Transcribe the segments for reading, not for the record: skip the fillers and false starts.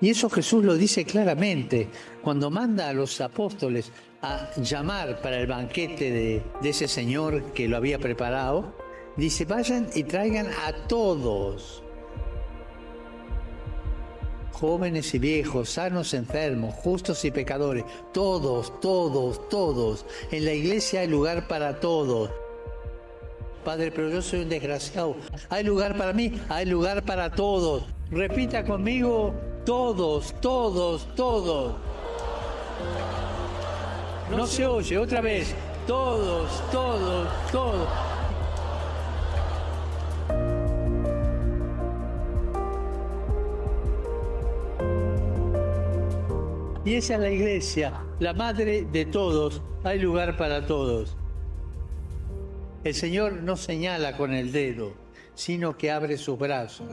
Y eso Jesús lo dice claramente cuando manda a los apóstoles a llamar para el banquete de ese Señor que lo había preparado. Dice, vayan y traigan a todos, jóvenes y viejos, sanos, enfermos, justos y pecadores, todos, todos, todos. En la iglesia hay lugar para todos. Padre, pero yo soy un desgraciado. ¿Hay lugar para mí? Hay lugar para todos. Repita conmigo, todos, todos, todos. No se oye, otra vez. Todos, todos, todos. Y esa es la iglesia, la madre de todos. Hay lugar para todos. El Señor no señala con el dedo, sino que abre sus brazos.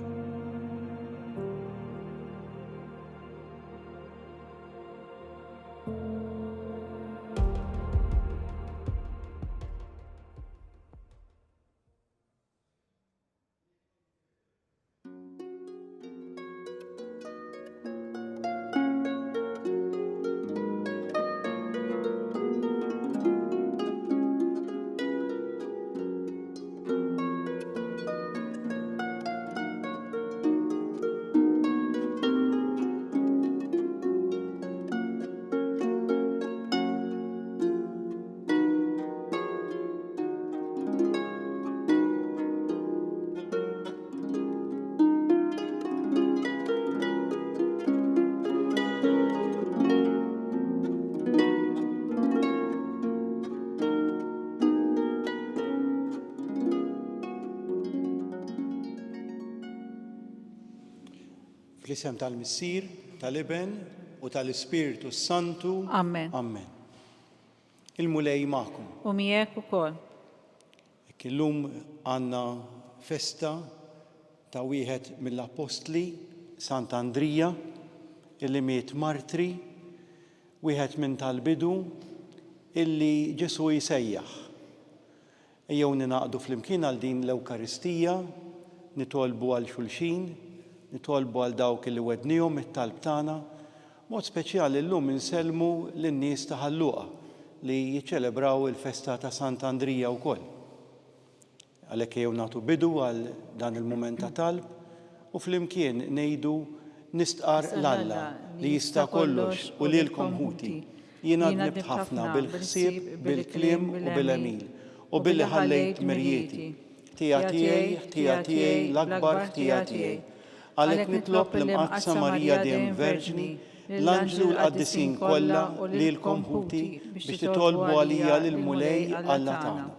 Fl-isem tal-Missier, tal-Iben u tal-Ispiritu Santu. Amen. Amen. Il-mulej magħkom. U miegħek ukoll. Illum għandna festa ta' wieħed mill-Apostli, Sant'Andrija, illi miet martri, wieħed minn tal-bidu illi Ġesu jsejjaħ. Ejjew ninaqdu flimkien għal din l-Ewkaristija, nitolbu għal xulxin, nitolbu għal dawk li wednihom it-talb tagħna, mod speċjali llum insellmu lin-nies ta' Ħalluqa li jiċċelebraw il-festa ta' Sant'Andrija wkoll. Għalhekk ejjew nagħtu bidu għal dan il-mument ta' talb u flimkien ngħidu nistqar l-Alla li jista' kollox u lilkom ħuti. Jiena dnibt ħafna bil-ħsieb, bil-kliem u bil-għemil u billi ħallejt mirjieti. Ħtija tiegħi l-akbar ħtija tiegħi. Għalhekk nitlob l-Imqaddsa Marija dejjem Verġni, l-Anġlu u l-Qaddisin kollha lilkom ħuti biex titolbu għalija lill-mulej Alla tagħna.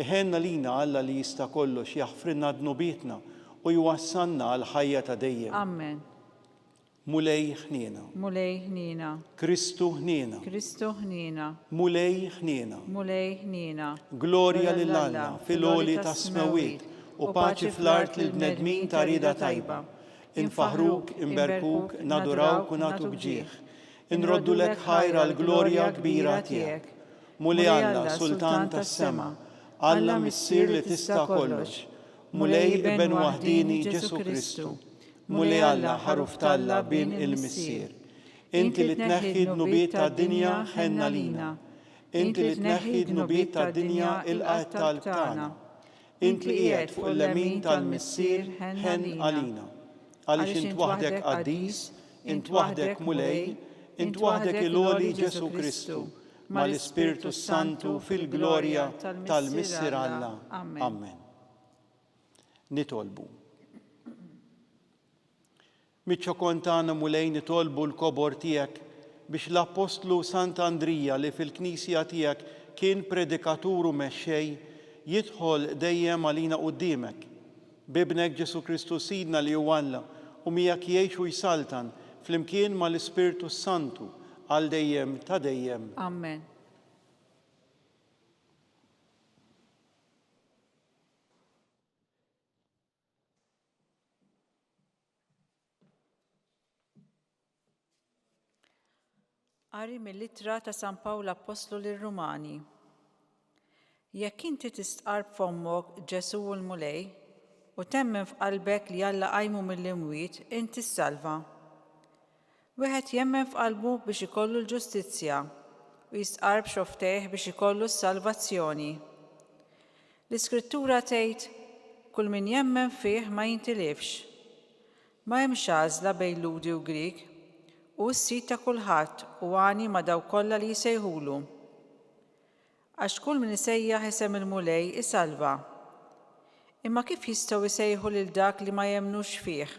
Iħenna lina Alla li jista' kollox jaħfrilna dnubietna u jwassalna għal ħajja ta' dejjem. Amen. Mulej ħniena. Mulej ħniena. Kristu ħniena. Kristu ħniena. Mulej ħniena. Mulej ħniena. Glorja lil Alla fil-għoli ta' smewiet u paċi fl-art lil bnedmin ta' rieda tajba. Infaħruk, imberkuk, nadurawk u nagħtuk ġieħ. Inroddu lek ħajra l-glorja kbira tiegħek. Mulej Alla, Sultan tas-sema, Alla Missier li tista' kollox. Mulej Iben waħdini Ġesu Kristu. Mulej Alla, ħaruf talla bin il-Missier. Inti li tneħħi d-nubiet tad-dinja ħenna lina. Inti li tneħħi d-nubiet tad-dinja il-qatt tal-tana. Inti li qiegħed fuq il-lemin tal-Missier ħen għalina. Għaliex int waħdek qaddis, int waħdek mulej, int waħdek il-għoli Ġesu Kristu, mal-Ispiritu Santu fil-glorja tal-Missier Alla. Amen. Nitolbu. Miċċokon tagħna mulej nitolbu l-kobor tiegħek biex l-Apostlu Sant'Andrija li fil-Knisja tiegħek kien predikatur u mexxej jidħol dejjem għalina quddiemek. Bibnek Ġesu Kristu Sidna li huwa Alla u miegħek jgħix u jsaltan flimkien mal-Ispiritu Santu għal dejjem ta' dejjem. Amen. Qari mill-Ittra ta' San Pawlu Apostlu lir-Rumani. Jekk inti tistqarb f'ommok Ġesu u l-mulej u temmen f'qalbek li Alla qajmu mill-imwiet, inti ssalva. Wieħed jemmen f'qalbu biex ikollu l-ġustizzja u jistqarb xoftejh biex ikollu s-salvazzjoni. L-Iskrittura tgħid kull min jemmen fih ma jintilifx. Ma hemmx għażla bejn Ludi u Grieg, u s-sit ta' kulħadd u għani ma' dawk kollha li jsejħulu. Għax kull min isejjaħ isem il-mulej isalva. Imma kif jistgħu jsejħu lil dak li ma jemmnux fih?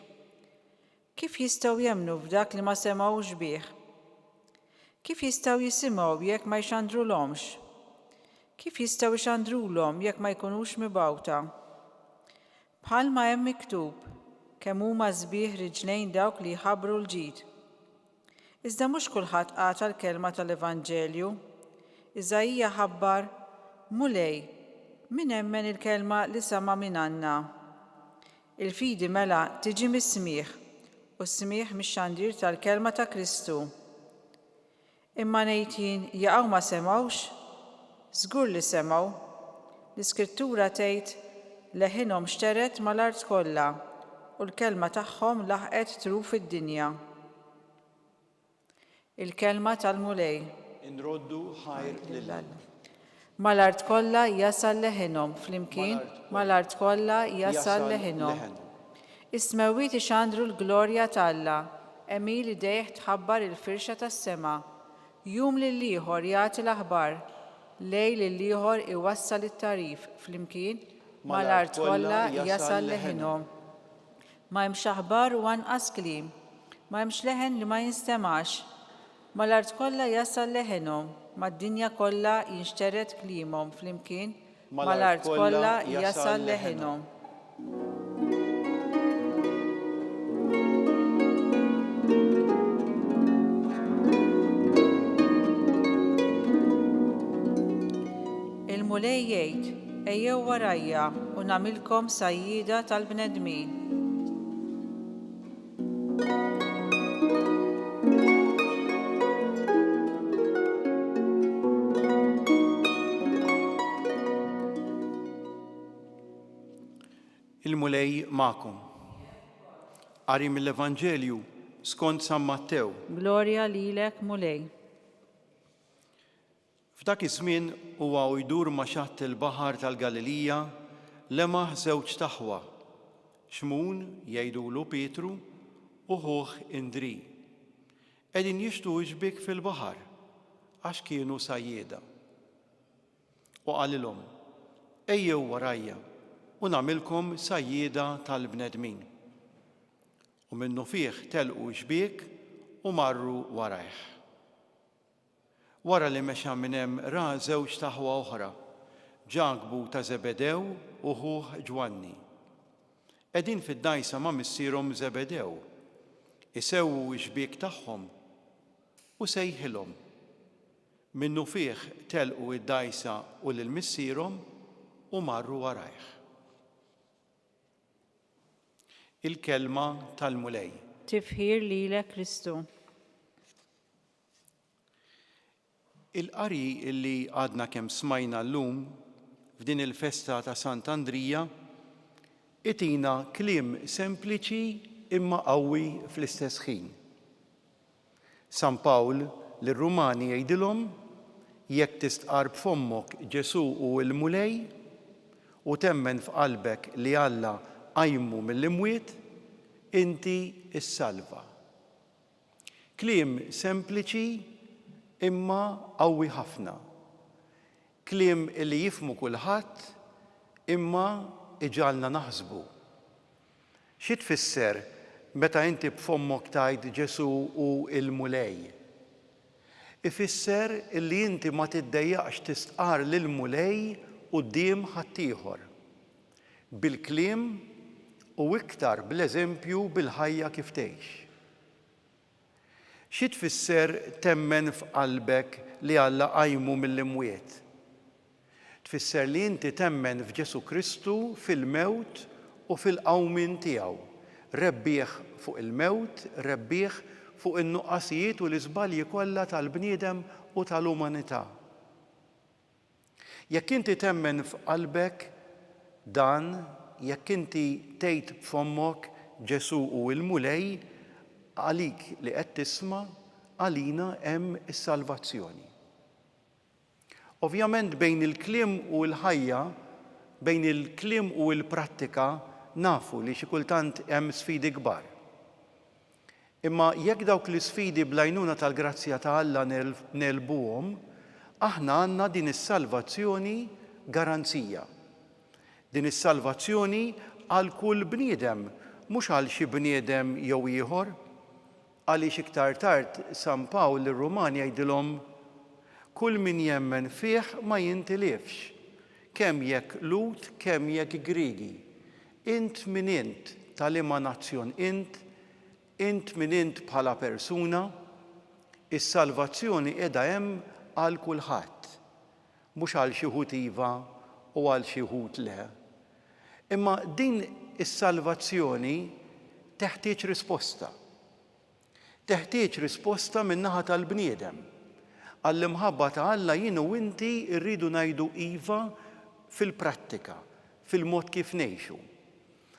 Kif jistgħu jemmnu f'dak li ma semgħux bih? Kif jistgħu jisimgħu jekk ma jxandrulhomx? Kif jistgħu jxandrulhom jekk ma jkunux mibgħuta? Bħalma hemm miktub kemm huma sbieħ riġlejn dawk li jħabbru l-ġid. Iżda mhux kulħadd qata l-kelma tal-Evanġelju. Iżajija ħabbar, mulej, min hemmen il-kelma li sema' minn Anna. Il-fidi mela tiġi mis-smigħ u s-smigħ mix-xandir tal-kelma ta' Kristu. Imma ngħid jien jaqgħu ma semgħux? Żgur li semgħu. L-Iskrittura tgħid leħinhom xteret mal-art kollha u l-kelma tagħhom laħqet tru fid-dinja. Il-kelma tal-mulej. Inroddu ħajr lil-Alla. Mal-art kollha jasal leħinhom flimkien mal-art kollha jasal leħinhom. Is-smewwiet ixandru l-glorja t'Alla, emil idejh tħabbar il-firxa tas-sema, jum lil ieħor jagħti l-aħbar, lejl lil ieħor iwassal it-tarif flimkien mal-art kollha jasal leħinhom. Ma hemmx aħbar u anqas kliem, ma hemmx leħen li ma jinstemax. Mal-art kollha jasal leħinhom, mad-dinja kollha jinxteret kliemhom flimkien mal-art kollha jasal leħinhom. Il-mulej jgħid, ejjew warajja u nagħmilkom sajjieda tal-bnedmin. Il-mulej magħkom. Qari mill-Evanġelju skont San Mattew. Glorja lilek mulej. F'dak iż-żmien huwa jdur ma' xatt il-baħar tal-Galilija lemaħ żewġ taħwa, Xmun jgħidulu Pietru u ħuh Indri. Qegħdin jixtu xbik fil-baħar għax kienu sajjieda. U qalilhom, ejjew warajja u nagħmilkom sajjieda tal-bnedmin. U minnu fih telqu xbiek u marru warajh. Wara li mexa minn hemm ra żewġ taħwa oħra, Ġakbu ta' Zebedew u ħuh Ġwanni. Qegħdin fid-dajsa ma' missierhom Zebedew, isewwu xbiek tagħhom u sejħilhom. Minnu fih telqu id-dajsa u lil missierhom u marru warajh. Il-kelma tal-mulej. Tifħir lilek Kristu. Il-qari illi għadna kemm smajna llum f'din il-festa ta' Sant'Andrija itina kliem sempliċi imma qawwi fl-istess ħin. San Pawl lir-Rumani jgħidilhom jekk tistqarb f'ommok Ġesu u l-mulej u temmen f'qalbek li Alla qajmu mill-imwiet, inti s-salva. Kliem sempliċi imma qawwi ħafna. Kliem li jifmu kulħadd imma iġalna naħsbu. Xi tfisser meta inti b'fommok tgħid Ġesu u l-mulej? Ifisser illi inti ma tiddejjaqx tistqar lill-mulej quddiem ħaddieħor. Bil-kliem u iktar bl-eżempju bil-ħajja kif tgħix. Xi tfisser temmen f'qalbek li Alla qajmu mill-imwiet? Tfisser li inti temmen f'Ġesu Kristu fil-mewt u fil-qawmin tiegħu. Rebbieħ fuq il-mewt, rebbieħ fuq in-nuqqasijiet u l-iżbalji kollha tal-bniedem u tal-umanità. Jekk inti temmen f'qalbek dan, jekk inti tgħid b'fommok Ġesu u l-mulej, għalik li qed tisma' għalina hemm is-salvazzjoni. Ovvjament bejn il-kliem u l-ħajja, bejn il-kliem u l-prattika nafu li xi kultant hemm sfidi kbar. Imma jekk dawk l-isfidi bl-għajnuna tal-grazzja ta' Alla nelbuhom, aħna għandna din is-salvazzjoni garanzija. Din is-salvazzjoni għal kull bniedem, mhux għal xi bniedem jew ieħor, għaliex iktar tard San Pawl lir-Rumani jgħidilhom kull min jemmen fih ma jintilifx, kemm jekk Lut, kemm jekk Griegi. Int min int tal-ima nazzjon int min int bħala persuna, is-salvazzjoni qiegħda hemm għal kulħadd, mhux għal xi ħud iva u għal xi ħud le. Imma din is-salvazzjoni teħtieġ risposta. Teħtieġ risposta min-naħa tal-bniedem. Għall-imħabba ta' Alla jien u inti rridu ngħidu iva fil-prattika, fil-mod kif ngħixu.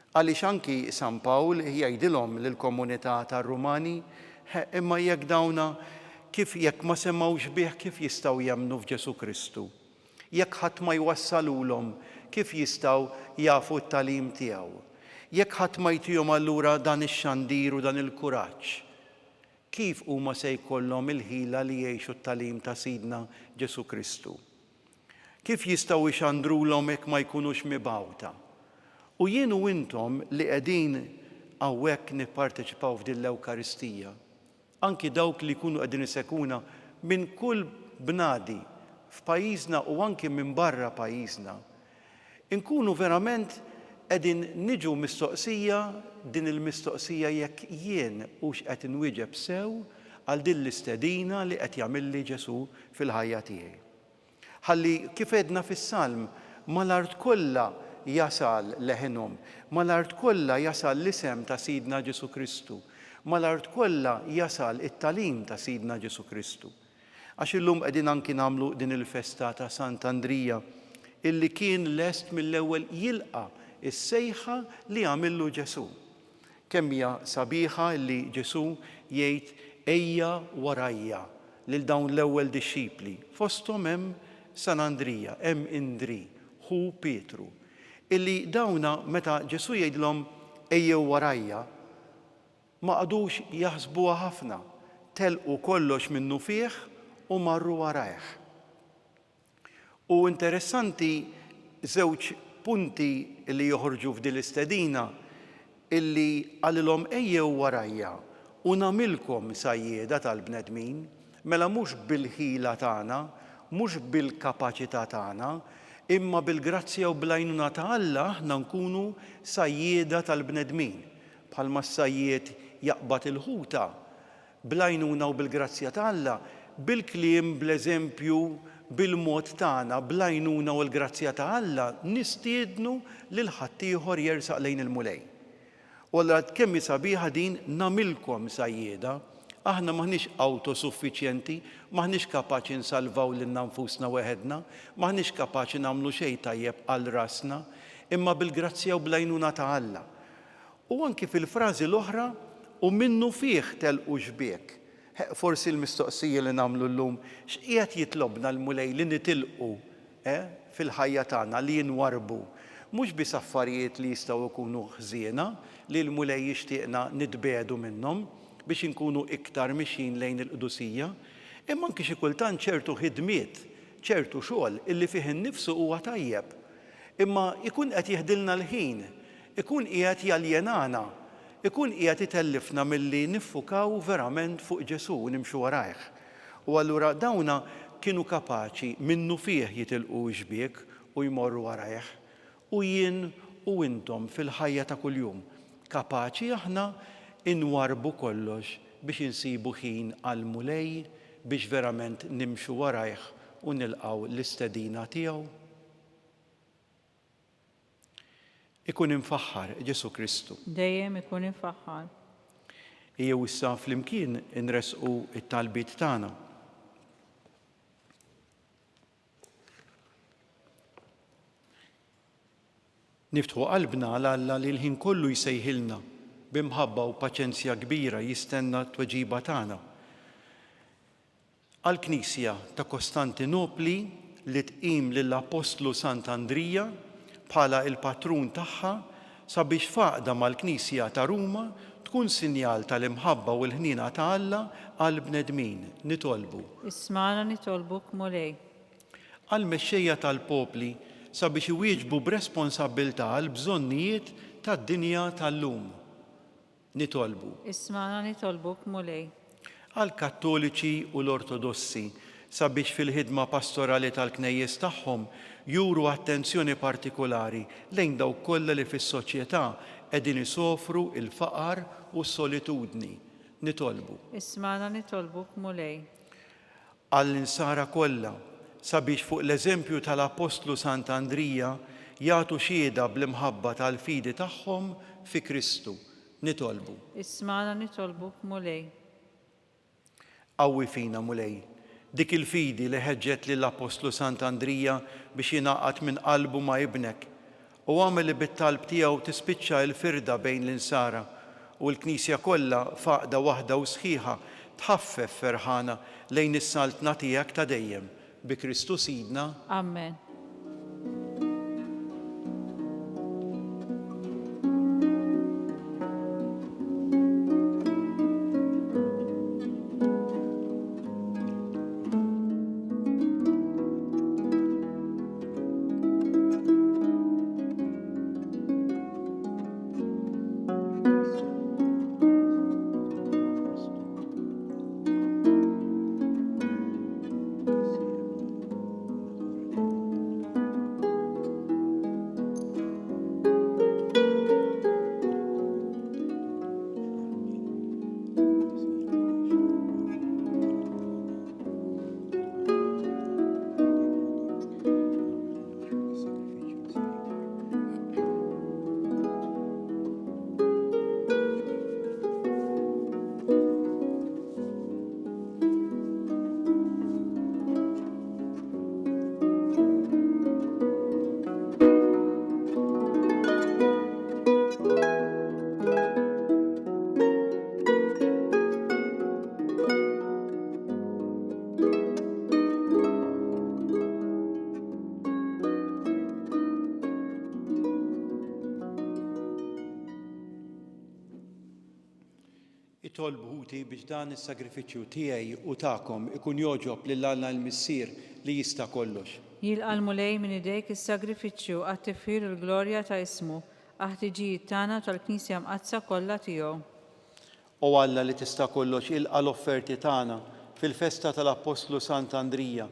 Għaliex anki San Pawl jgħidilhom lill-komunità tar-Rumani, imma jekk dawna kif jekk ma semmawx bih kif jistgħu jemmnu f'Ġesu Kristu. Jekk ħadd ma jwassalulhom kif jistgħu jafu t-tagħlim tiegħu. Jekk ħadd ma jtihom allura dan ix-xandir u dan il-kuraġġ. Kif huma se jkollhom il-ħila li jgħixu t-tagħlim ta' Sidna Ġesu Kristu? Kif jistgħu jxandrulhom jekk ma jkunux mibgħuta? U jien u intom li qegħdin hawnhekk nipparteċipaw f'din l-Ewkaristija, anki dawk li jkunu qegħdin isekuna minn kull bnadi f'pajjiżna u anki minn barra pajjiżna, inkunu verament qegħdin niġu mistoqsija din il-mistoqsija jekk jien hux qed inwieġeb sew għal din l-istedina li qed jagħmilli Ġesu fil-ħajja tiegħi. Ħalli kif għedna fis-Salm mal-art kollha jasal leħinhom, mal-art kollha jasal l-isem ta' Sidna Ġesu Kristu, mal-art kollha jasal it-tagħlim ta' Sidna Ġesu Kristu. Għax illum qegħdin anki nagħmlu din il-festa ta' Sant'Andrija illi kien lest mill-ewwel jilqa' is-sejħa li għamillu Ġesu. Kemm hija sabiħa li Ġesu jgħid ejja warajja lil dawn l-ewwel dixxipli. Fosthom hemm Sant'Andrija, hemm Indri, hu Pietru, illi dawna meta Ġesu jgħidilhom ejjew warajja ma qadux jaħsbuha ħafna, telqu kollox minnu fih u marru warajh. U interessanti żewġ punti li joħorġu f'din l-istedina illi għalilhom ejjew warajja u nagħmilkom sajjieda tal-bnedmin, mela mhux bil-ħila tagħna, mhux bil-kapaċità tagħna, imma bil-grazzja u bl-għajnuna ta' Alla aħna nkunu sajjieda tal-bnedmin. Bħalma s-sajjied jaqbad il-ħuta bl-għajnuna u bil-grazzja ta' Alla, bil-kliem, bl-eżempju, bil-mod tagħna, bl-għajnuna u l-grazzja ta' Alla nistiednu lil ħadd ieħor jersaq lejn il-mulej. U allura kemm sabiħa din nagħmilkom sajjieda, aħna maħniex autosuffiċjenti, maħniex kapaċi nsalvaw lil nfusna weħedna, maħniex kapaċi nagħmlu xejn tajjeb għal rasna, imma bil-grazzja u bl-għajnuna ta' Alla. U anki fil-frażi l-oħra u minnu fih telqu xbiek. Forsi l-mistoqsija li nagħmlu llum x'qiegħed jitlobna l-mulej li nitilqu fil-ħajja tagħna li jinwarbu. Mhux biss affarijiet li jistgħu jkunu ħżiena li l-mulej jixtieqna nitbedu minnhom biex inkunu iktar mixin lejn il-qdusija, imma anke xi kultant ċertu ħidmiet, ċertu xogħol illi fih innifsu huwa tajjeb. Imma ikun qed jeħdilna l-ħin, ikun qiegħed jaljenana, ikun qiegħed itellifna milli niffukaw verament fuq Ġesu u nimxu warajh. U allura dawna kienu kapaċi minnu fih jitilqu xbiek u jmorru warajh. U jien u intom fil-ħajja ta' kuljum kapaċi aħna inwarbu kollox biex insibu ħin għal-mulej biex verament nimxu warajh u nilqaw l-istedina tiegħu. Ikun infaħħar Ġesu Kristu. Dejjem ikun infaħħar. Ejjew issa flimkien inresqu it-talbiet tagħna. Niftħu qalbna għal Alla li l-ħin kollu jsejħilna bimħabba u paċenzja kbira jistenna t-tweġiba tagħna. Għall-Knisja ta' Kostantinopli li tqim lill-Apostlu Sant'Andrija bħala il-patrun tagħha sabiex faqda mal-Knisja ta' Ruma tkun sinjal tal-imħabba u l-ħnina ta' Alla għall-bnedmin. Nitolbu. Ismana nitolbuk mulej. Għall-mexxejja tal-popli sabiex iwieġbu b'responsabbiltà għall bżonnijiet tad-dinja tal-lum. Nitolbu. Ismana nitolbuk mulej. Għall-Kattoliċi u l-Ortodossi sabiex fil-ħidma pastorali tal-knejjes tagħhom juru attenzjoni partikolari lejn dawk kollha li fis-soċjetà qegħdin isofru il-faqar u s-solitudni. Nitolbu. Ismana nitolbuk mulej. Għall-insara kollha sabiex fuq l-eżempju tal-Apostlu Sant'Andrija jagħtu xhieda bl-imħabba tal-fidi tagħhom fi Kristu. Nitolbu. Ismana nitolbuk mulej. Qawwi fina mulej, dik il-fidi li ħeġġet lill-Apostlu Sant'Andrija biex jingħaqad minn qalbu ma' ibnek u għamel li bit-talb tiegħu tispiċċa l-firda bejn l-insara u l-Knisja kollha faqda waħda u sħiħa tħaffef ferħana lejn is-saltna tiegħek ta' dejjem. Bi Kristu Sidna. Amen. Itolbuti biex dan is-sagrifiċċju tiegħi u tagħkom ikun joġob lil Alla l-Missier li jista' kollox. Jilqa' mulej minn idejk is-sagrifiċċju għat-tifħir il-glorja ta' ismu aħtiġijiet tagħna tal-Knisja mqazza kollha tiegħu. O Alla li tista' kollox ilqa' l-offerti tagħna fil-festa tal-Apostlu Sant'Andrija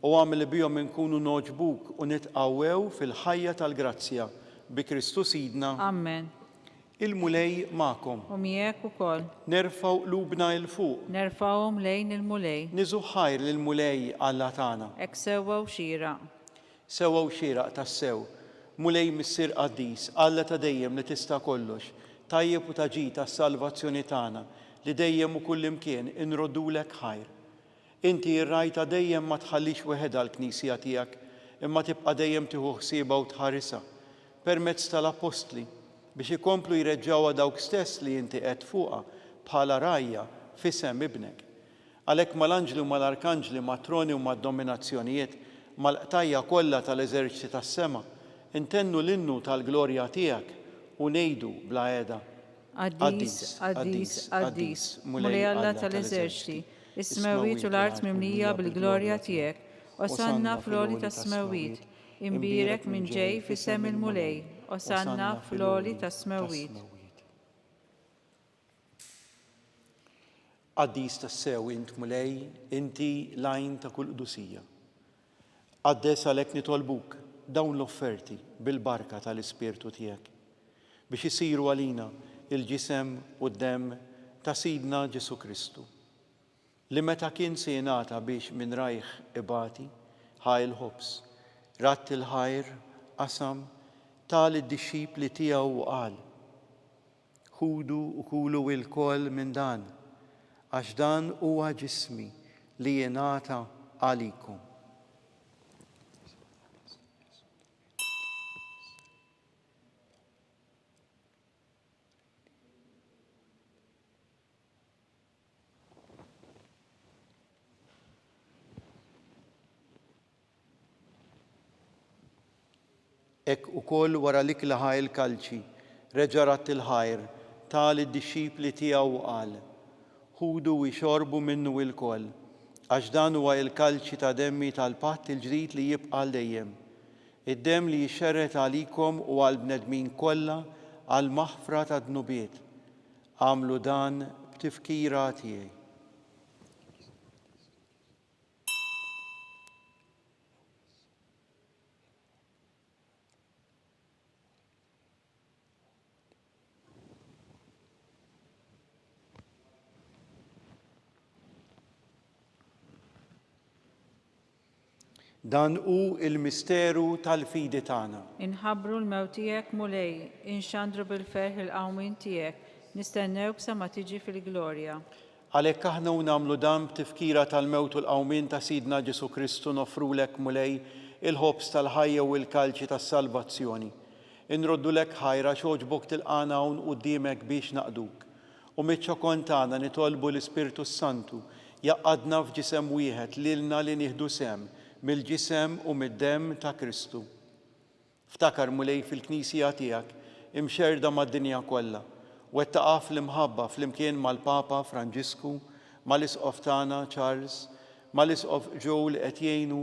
u għamel li bihom inkunu noġbuk u nitqawwew fil-ħajja tal-grazzja bi Kristu Sidna. Amen. Il-mulej magħkom. U miegħek ukoll. Nerfgħu qlubna il fuq. Nerfgħuhom lejn il-mulej. Niżu ħajr lill-mulej Alla tagħna. Hekk sewwa u xieraq. Sewwa u xieraq tas-sew. Mulej Missier Qaddis, Alla ta' dejjem li tista' kollox, tajjeb u taġi tas-salvazzjoni tagħna li dejjem u kullimkien inroddulek ħajr. Inti rrajta dejjem ma tħallix weħeda l-Knisja tiegħek, imma tibqa' dejjem tieħu ħsiebha u tħarisha permezz tal-Apostli biex ikomplu jreġġawha dawk stess li inti qed fuqha bħala rajja f'isem ibnek. Għalhekk mal-anġli u mal-arkanġli, matroni u mad-dominazzjonijiet, mal-qtajja kollha tal-eżerċiti tas-sema, intennu l-innu tal-glorja tiegħek u ngħidu bla qiegħda. Qaddis, qaddis, qaddis, mulej Alla tal-eżerċiti, is-smawiet u l-art mimlija bil-glorja tiegħek, osanna fl-għoli tas-smawiet, imbirek minn ġej f'isem il-mulej, osanna fl-għoli tas-smawiet. Qaddis tas-sew int mulej, inti lajn ta' kull qdusija. Qaddes għalhekk nitolbuk dawn l-offerti bil-barka tal-Ispirtu tiegħek biex isiru għalina il-ġisem u d-demm ta' Sidna Ġesu Kristu li meta kien se jingħata biex minn rajħ ibati ħaj il-ħobs, ratt il-ħajr, qasam tal id-dixxipli tiegħu qal: ħudu u kulu il-koll minn dan, għax dan huwa ġismi li jingħata għalikom. Ek ukoll wara lik laħa il-kalċi, reġarat il-ħajr, tal id-disċipli tiegħu qal, ħudu u jxorbu minnu il-koll, għax dan huwa il-kalċi ta' demmi tal-patt il-ġdid li jibqa' dejjem. Id-dem li jixxerret għalikom u għal-bnedmin kollha għal maħfra ta' dnubiet. Għamlu dan b'tifkira tiegħi. Dan hu il-misteru tal-fidi tagħna. Inħabbru l-mewt tiegħek mulej, inxandru bil-ferħ il-qawmin tiegħek, nistennewk sa ma tiġi fil-glorja. Għalhekk aħna nagħmlu dan b'tifkira tal-mewt u l-qawmin ta' Sidna Ġesu Kristu nofrulek mulej il-ħobs tal-ħajja u l-kalċi tas-salvazzjoni. Inroddu lek ħajra xogħġbok tilqana hawn quddiemek biex naqduk. U miċ-ċokon tagħna nitolbu l-Ispirtu Santu jaqadna f'ġisem wieħed lilna li nieħdu sem mill-ġisem u mid-dem ta' Kristu. Ftakar mulej fil-Knisja tiegħek imxerda mad-dinja kollha, wettaqa fl-imħabba flimkien mal-Papa Franġisku, mal-Isqof tagħna Charles, mal-Isqof Joe li qed jgħinu,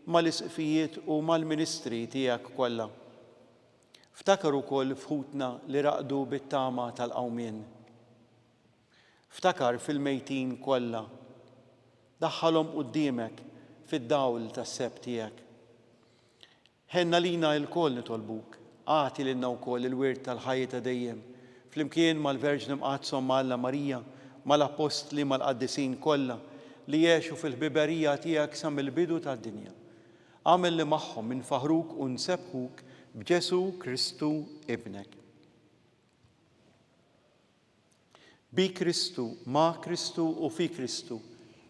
mal-isqfijiet u mal-ministri tiegħek kollha. Ftakar ukoll fħutna li raqdu bit-tama tal-qawmien. Ftakar fil-mejtin kollha, daħħalhom quddiemek fid-dawl tas-seb tiegħek. Ħenna lina l-koll nitolbuk, għati lilna wkoll il-wirt tal-ħajja ta' dejjem, flimkien mal-Verġni Mqaddsom Alla Marija, mal-Apostli mal-Qaddisin kollha li jgħixu fil-ħbiberija tiegħek sa mill-bidu tad-dinja. Għamel li magħhom minn faħruk u nsebħuk b'Ġesu Kristu ibnek. Bi Kristu, ma' Kristu u fi Kristu,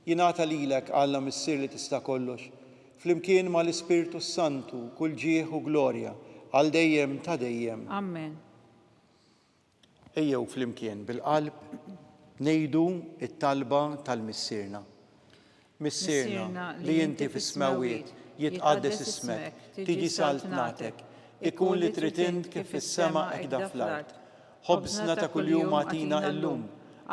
jingħata lilek Alla missier li tista' kollox, flimkien mal-Ispirtu Santu kull ġieħ u glorja għal dejjem ta' dejjem. Amen. Ejjew flimkien bil-qalb ngħidu it-talba tal-missierna. Missierna li inti fis-smawiet jitqaddes ismek, tiġi saltnatek, ikun li trid int kif fis-sema hekk fl-ard. Ħobżna ta' kuljum agħtina llum,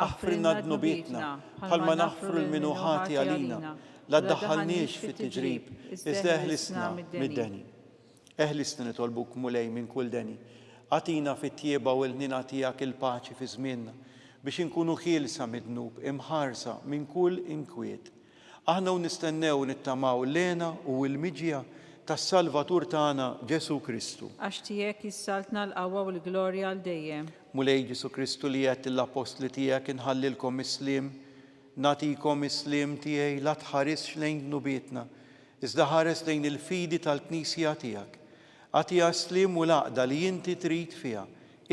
aħfrilna dnubietna bħalma naħfru l-minu ħati għalina, la ddaħħalniex fit-tiġrib, iżda eħlisna mid-deni. Eħlisna nitolbuk mulej minn kull deni. Għatina fit-tjieba u l-nina tiegħek il-paċi fi żmienna biex inkunu ħielsa mid-dnub, imħarsa minn kull inkwiet. Aħna nistennew nittamaw lena u l-miġja tas-Salvatur tagħna Ġesu Kristu. Għax tiegħek issaltna l-qawwa u l-glorja għal dejjem. Mulej Ġesu Kristu li qed l-apostli tiegħek inħallilkom islim, nagħtikom islim tiegħi la tħaresx lejn dnubietna, iżda ħares lejn il-fidi tal-Knisja tiegħek. Għatiha slim u laqda li inti trid fiha,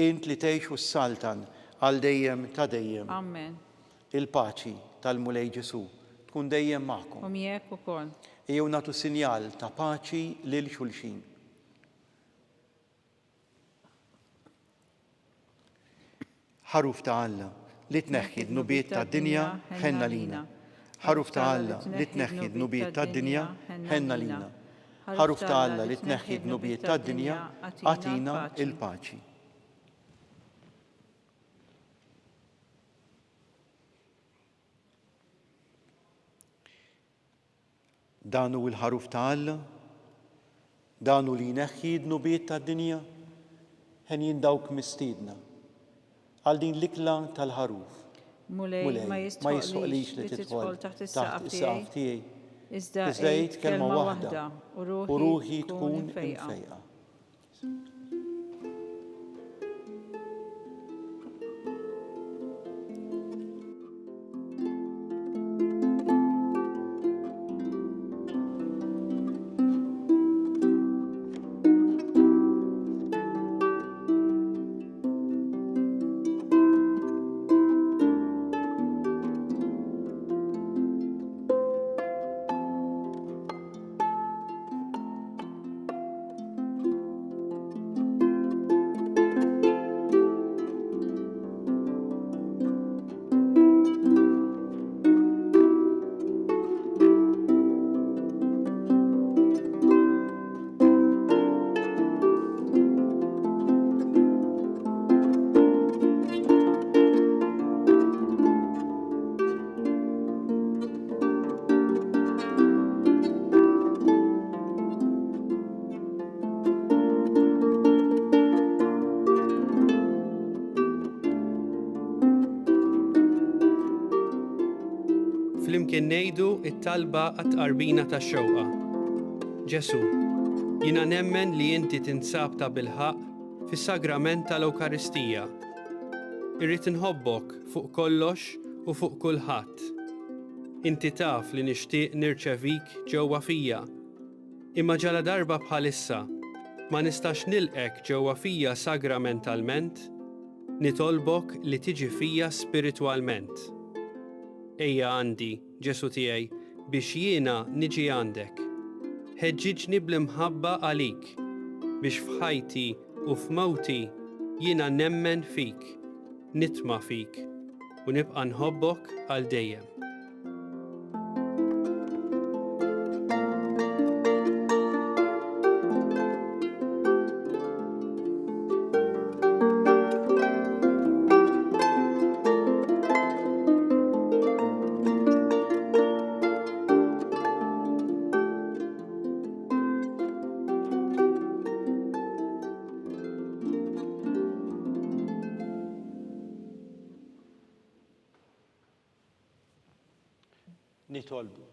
int li tgħix u s-saltan għal dejjem ta' dejjem. Amen. Il-paċi tal-Mulej Ġesu tkun dejjem magħkom. U miegħek ukoll. Ejjew nagħtu sinjal ta' paċi lil xulxin. Ħaruf ta' Alla li tneħħi d-nubiet tad-dinja ħenna lina. Ħaruf ta' Alla li tneħħi d-nubiet tad-dinja ħenna lina. Ħaruf ta' Alla li tneħħi d-nubiet tad-dinja għatina il-paċi. Danu il-ħaruf ta' Alla, danu li jneħħi d-nubiet tad-dinja, ħen jindawk mistiedna għal din l-ikla tal-ħaruf. Mulej ma jistoqlix li tidħol taħt is-saqaf tiegħi, iżda jgħid kelma waħda u ruħi tkun imfejqa. flimkien ngħidu it-talba għat-qarbina tax-xewqa. Ġesu, jiena nemmen li inti tinsab ta' bilħaq fis-sagrament tal-Ewkaristija. Irrid inħobbok fuq kollox u fuq kulħadd. Inti taf li nixtieq nirċevik ġewwa fija. Imma ġala darba bħalissa ma nistax nilqek ġewwa fija sagramentalment, nitolbok li tiġi fija spiritwalment. Ejja għandi, Ġesu tiegħi, biex jiena niġi għandek. Ħeġġiġni bl-imħabba għalik, biex f'ħajti u f'mawti jiena nemmen fik, nitma' fik, u nibqa' nħobbok għal dejjem. Nitolbu.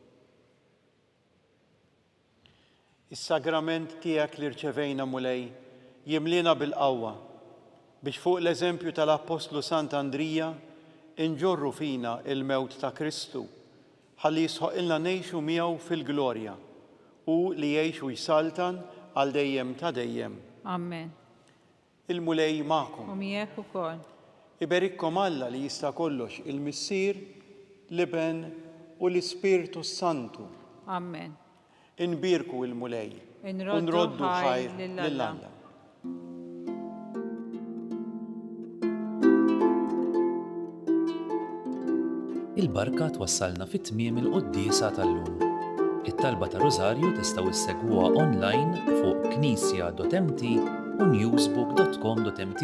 Is-sagrament tiegħek li rċevejna mulej jimlina bil-qawwa biex fuq l-eżempju tal-Apostlu Sant'Andrija inġorru fina il-mewt ta' Kristu ħalli jisħoqilna ngħixu miegħu fil-glorja u li jgħixu jsaltan għal dejjem ta' dejjem. Amen. Il-mulej magħkom. U miegħek ukoll. Iberikkom Alla li jista' kollox il-Missier, l-Iben u l-Ispirtu Santu. Amen. Inbirku il-mulej. Inroddu ħajr lill-Alla. Il-barka twassalna fit-tmiem il-Qudiesa tal-lum. It-talba ta' Rożarju tistgħu issegwuha online fuq knisja.mt u newsbook.com.mt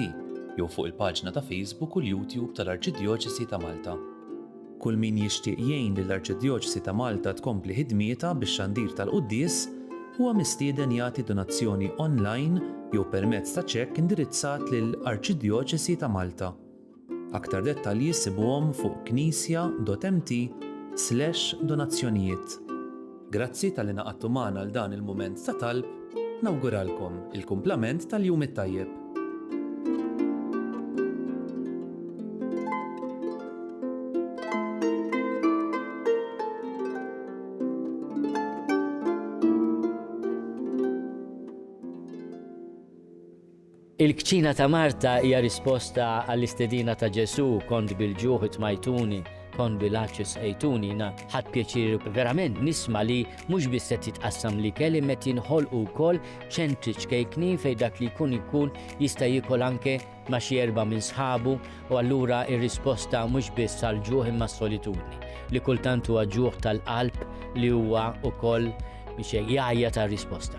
jew fuq il-paġna ta' Facebook u l-YouTube tal-Arċidjoċesi ta' Malta. Kull min jixtieq jgħin lill-Arċidjoċesi ta' Malta tkompli ħidmietha bix-xandir tal-Qudies huwa mistieden jagħti donazzjoni online jew permezz ta' ċekk indirizzat lill-Arċidjoċesi ta' Malta. Aktar dettalji issibuhom fuq knisja.mt/donazzjonijiet. Grazzi tal-li naqadtu magħna għal dan il-mument ta' talb, nawguralkom il-kumplament tal-jum it-tajjeb. Il-kċina ta' Marta hija risposta għall-istedina ta' Ġesu, kont bil-ġuħ itmajtuni, kont bil-aċċess ejtuni, ħadd pjaċir verament nisma' li mhux biss qed titqassam li kelli met jinħolqu wkoll ċentri ċkejkni fejn dak li jkun jista' jiekol anke ma' xi erba' minn sħabu u allura r-risposta mhux biss għall-ġuħ imma s-solitudni li kultant huwa ġuħ tal-qalb li huwa wkoll biex jgħajja tar-risposta.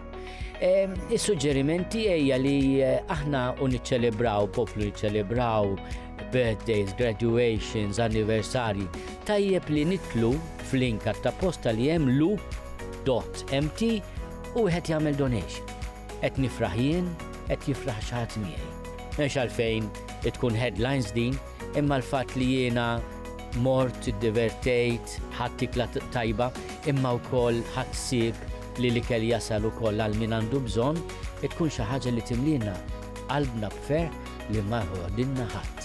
Is-suġġerimenti hija li aħna niċċelebraw, poplu niċċelebraw birthdays, graduations, anniversari. Tajjeb li nitlu f'link ta' posta li hemm loop.mt u wieħed jagħmel donation. Qed nifraħ jien, qed jifraħ xi ħadd miegħi. Mhux għalfejn tkun headlines din, imma l-fatt li jiena mort iddivertejt, ħadd tikla tajba, imma wkoll ħadd sieb li l-ikel jasal ukoll għal min għandu bżonn, tkun xi ħaġa li timlina qalbna b'ferħ li ma ħodilna ħadd.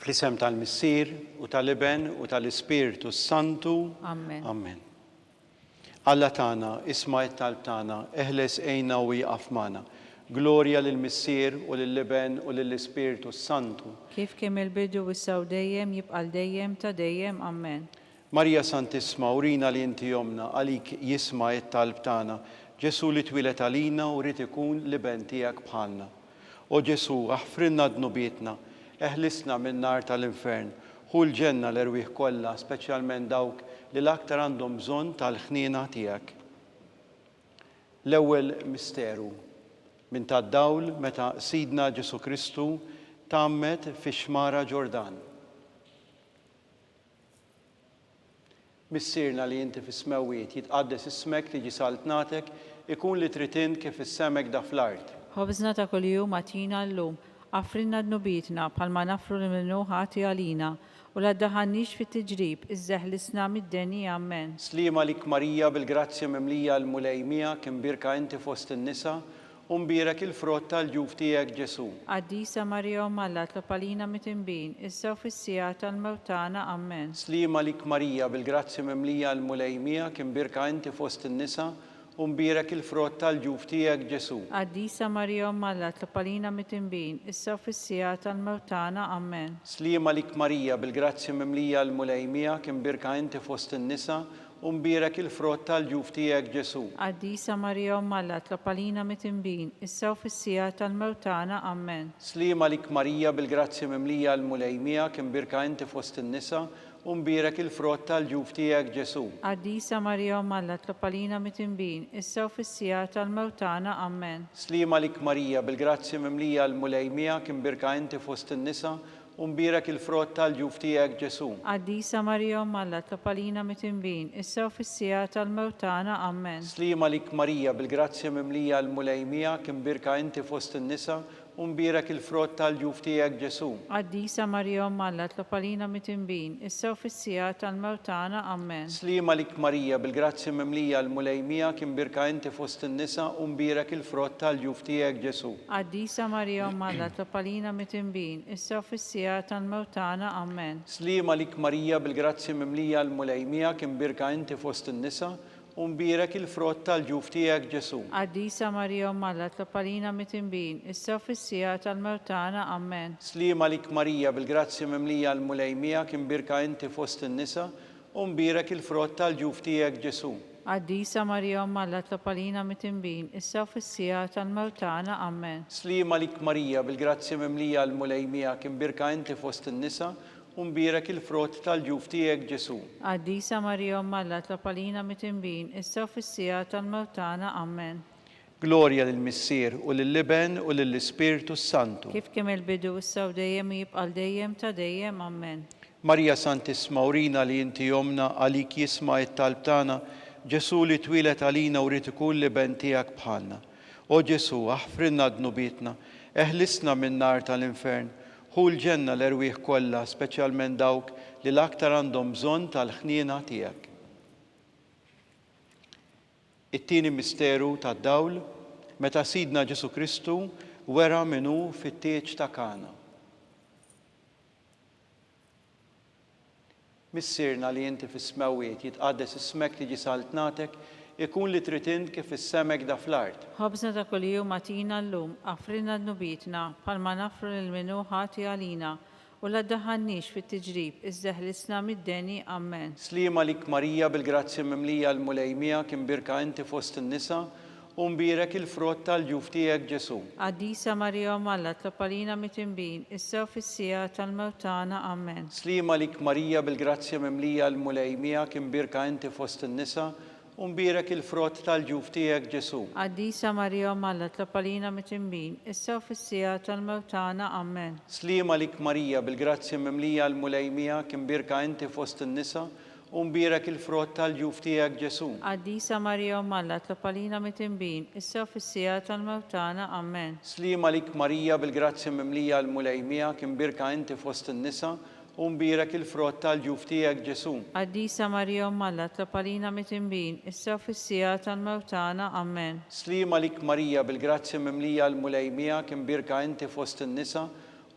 Fl-isem tal-Missier u tal-Iben u tal-Ispirtu Santu. Amen. Amen. Alla tagħna, isma' t-talb tagħna, eħles għejna u jaqaf magħna. Glorja lill-Missier u lill-Iben u lill-Ispirtu Santu. Kif kemm il-bidu wissaw dejjem jibqa' dejjem ta' dejjem. Amen. Marja Santisma, urina li inti jomna, għalik jisma' t-talb tagħna. Ġesu li twilet għalina u rid ikun l-Iben tiegħek bħalna. O Ġesu, aħfrinna dnubietna, eħlisna min-nar tal-infern, hu l-ġenna l-erwieħ kollha, speċjalment dawk li l-aktar għandhom bżonn tal-ħniena tiegħek. L-ewwel misteru minn tad-dawl meta Sidna Ġesu Kristu tammet fix-xmara Ġordan. Missirna li inti fis-smawiet, jitqaddes ismek, tiġi saltnatek, ikun li trid int kif is-semek da fl-art. ħobżna ta' kuljum atina llum, affrinna dnubitna bħalma nafru li minnu ħati għalina, u la ddaħannix fit-tiġrib, iżżeħlisna mid-deni ammen. Slima lik Marija bil-grazzja mimlija l-mulejmija kien birka inti fost in-nisa, u mbierek il-frott tal-ġuf tiegħek Ġesu. Qaddisa Marija Malla tlopalina mitinbin, issa u fis-sija tal-mewtana ammen. Slima lik Marija bil-grazzja mimlija l-mulejmija kien birka inti fost in-nisa, u mbierek il-frott tal-ġuf tiegħek Ġesu. Qaddisa Marija Malla tlopalina mitinbin, issa u fis-sija tal-mewtana ammen. Slima lik Marija bil-grazzja mimlija l-mulejmija kien birka inti fost in-nisa, u mbierek il-frott tal-ġuf tiegħek Ġesu. Qaddisa Marija Malla tlopalina mitinbin, issa u fis-sija tal-mewtana ammen. Slima lik Marija bil-grazzja mimlija l-mulejmija kien birka inti fost in-nisa, u mbierek il-frott tal-ġuf tiegħek Ġesu. Qaddisa Marija Malla tlopalina mitinbin, issa u fis-sija tal-mewtana ammen. Slima lik Marija bil-grazzja mimlija l-mulejmija kien birka inti fost in-nisa, u mbierek il-frott tal-ġuf tiegħek Ġesu. Qaddisa Marija Malla tlopalina mitinbin, issa u fis-sija tal-mewtana ammen. Slima lik Marija bil-grazzja mimlija l-mulejmija kien birka inti fost in-nisa, u mbierek il-frott tal-ġuf tiegħek Ġesu. Qaddisa Marija Malla tlopalina mitinbin, issa u fis-sija tal-mewtana ammen. Slima lik Marija bil-grazzja mimlija l-mulejmija kien birka inti fost in-nisa, u mbierek il-frott tal-ġuf tiegħek Ġesu. Qaddisa Marija Malla tlopalina mitinbin, issa u fis-sija tal-mewtana ammen. Slima lik Marija bil-grazzja mimlija l-mulejmija kien birka inti fost in-nisa, u mbierek il-frott tal-ġuf tiegħek Ġesu. Qaddisa Marija Malla tlopalina mitinbin, issa u fis-sija tal-mewtana ammen. Slima lik Marija bil-grazzja mimlija l-mulejmija kien birka inti fost in-nisa, u mbierek il-frott tal-ġuf tiegħek Ġesu. Qaddisa Marija Malla tlopalina mitinbin, issa u fis-sija tal-mewtana ammen. Slima lik Marija bil-grazzja mimlija l-mulejmija kien birka inti fost in-nisa, u mbierek il-frott tal-ġuf tiegħek Ġesu. Qaddisa Marija Malla tlopalina mitinbin, issa u fis-sija tal-mewtana ammen. Glorja lill-Missier u lill-Liben u lill-Ispirtu Santu. Kif kemm il-bidu issa u dejjem jibqal dejjem ta' dejjem ammen. Marja Santisma urina li inti jomna għalik jisma' it-talb tagħna, Ġesu li twilet għalina u rid ikun liben tiegħek bħalna. O Ġesu, aħfrinna dnubietna, eħlisna min-nar tal-infern, ħu l-ġenna l-erwieħ kollha, speċjalment dawk li l-aktar għandhom bżonn tal-ħniena tiegħek. It-tieni misteru tad-dawl, meta Sidna Ġesu Kristu wera minnu fit-tieġ ta' Kana. Missirna li inti fis-smawiet jitqaddes ismek tiġi saltnatek, ikun li trid int kif is-semek da fl-art. Ħobżna ta' kuljum atina llum, affrinna dnubitna bħalma nafru lil minnu ħati għalina, u la ddaħħannix fit-tiġrib, iżżeħlisna mid-deni ammen. Slima lik Marija bil-grazzja mimlija l-mulejmija kien birka inti fost in-nisa, u mbierek il-frott tal-ġuf tiegħek Ġesu. Qaddisa Marija Malla tlopalina mitinbin, issa u fis-sija tal-mewtana ammen. Slima lik Marija bil-grazzja mimlija l-mulejmija kien birka inti fost in-nisa, u mbierek il-frott tal-ġuf tiegħek Ġesu. Qaddisa Marija Malla tlopalina mitinbin, issa u fis-sija tal-mewtana ammen. Slima lik Marija bil-grazzja mimlija l-mulejmija kien birka inti fost in-nisa, u mbierek il-frott tal-ġuf tiegħek Ġesu. Qaddisa Marija Malla tlopalina mitinbin, issa u fis-sija tal-mewtana ammen. Slima lik Marija bil-grazzja mimlija l-mulejmija kien birka inti fost in-nisa, u mbierek il-frott tal-ġuf tiegħek Ġesu. Qaddisa Marija Malla tlopalina mitinbin, issa u fis-sija tal-mewtana ammen. Slima lik Marija bil-grazzja mimlija l-mulejmija kien birka inti fost in-nisa,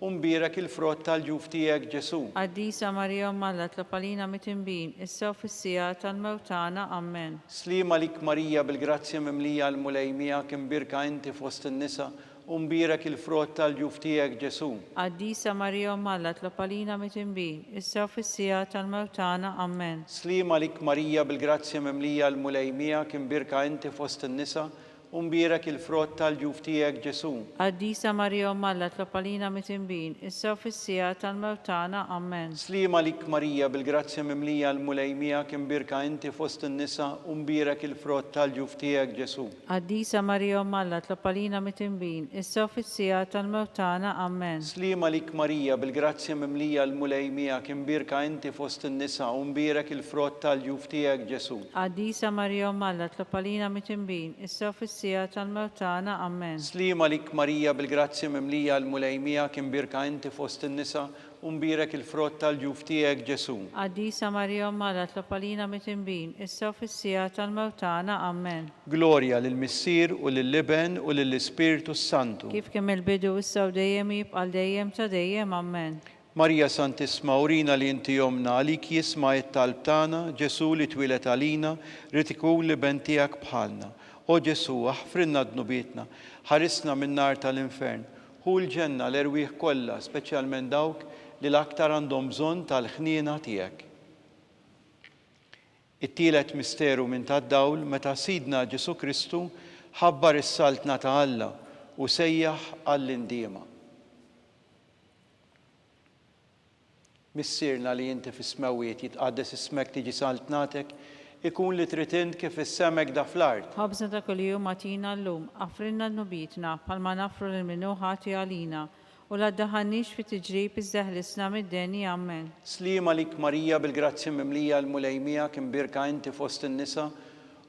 u mbierek il-frott tal-ġuf tiegħek Ġesu. Qaddisa Marija Malla tlopalina mitinbin, issa u fis-sija tal-mewtana ammen. Slima lik Marija bil-grazzja mimlija l-mulejmija kien birka inti fost in-nisa, u mbierek il-frott tal-ġuf tiegħek Ġesu. Qaddisa Marija Malla tlopalina mitinbin, issa u fis-sija tal-mewtana ammen. Slima lik Marija bil-grazzja mimlija l-mulejmija kien birka inti fost in-nisa, Umbirak il-frott tal-ġuf tiegħek Ġesu. Addisa Marija Malla tlopalina mit-imbin, issa u fissija tal-mewtana, Amen. Slima lik Marija bil-grazzja mimlija l-mulejmija kimbirka inti fost in-nisa umbirak il-frott tal-ġuf tiegħek Ġesu. Addisa Marija Malla tlopalina mit-imbin, issa u fissija tal-mewtana, Amen. Slima lik Marija bil-grazzja mimlija l-mulejmija kimbirka inti fost in-nisa umbirak il-frott tal-ġuf tiegħek Ġesu. Addisa Marija Malla tlopalina mit-imbin, issa u fissija tal-mewtana, Amen. Slima lik Marija bil-grazzja mimlija l-mulejmija kimbirka inti fost in-nisa umbirak il-frott tal-ġuf tiegħek Ġesu. Addisa Marija Malla tlopalina mit-imbin, issa u fissija tal-mewtana, Amen. Gloria lill-Missier u lill-Liben u lill-Ispiritu Santu. Kif kemm il-bidu issa u dejjem jibqal dejjem ta' dejjem, Amen. Marija Santisma urina li inti jomna għalik jisma it-talb tagħna, Ġesu li twilet għalina, rid ikun liben tiegħek bħalna. O Ġesu, aħfrinna d-nubietna, ħarisna minn nar tal-infern, hu l-ġenna l-erwieħ kollha, speċjalment dawk li l-aktar għandhom bżonn tal-ħniena tiegħek. It-tielet misteru minn tad-dawl meta Sidna Ġesu Kristu ħabbar is-saltna ta' Alla u sejjaħ għall-indiema. Missierna li inti fis-smawiet jitqaddes ismek tiġi saltnatek, ikun li tritint kif is-semek da fl-art. Ħobżna ta' kuljum atina llum, affrinna n-nubitna, palma nafru l-minu ħati għalina, u la ddaħannix fi tiġrib iż-żeħlisna mid-deni, Amen. Slima lik Marija bil-grazzja mimlija l-mulejmija kimbirka inti fost in-nisa,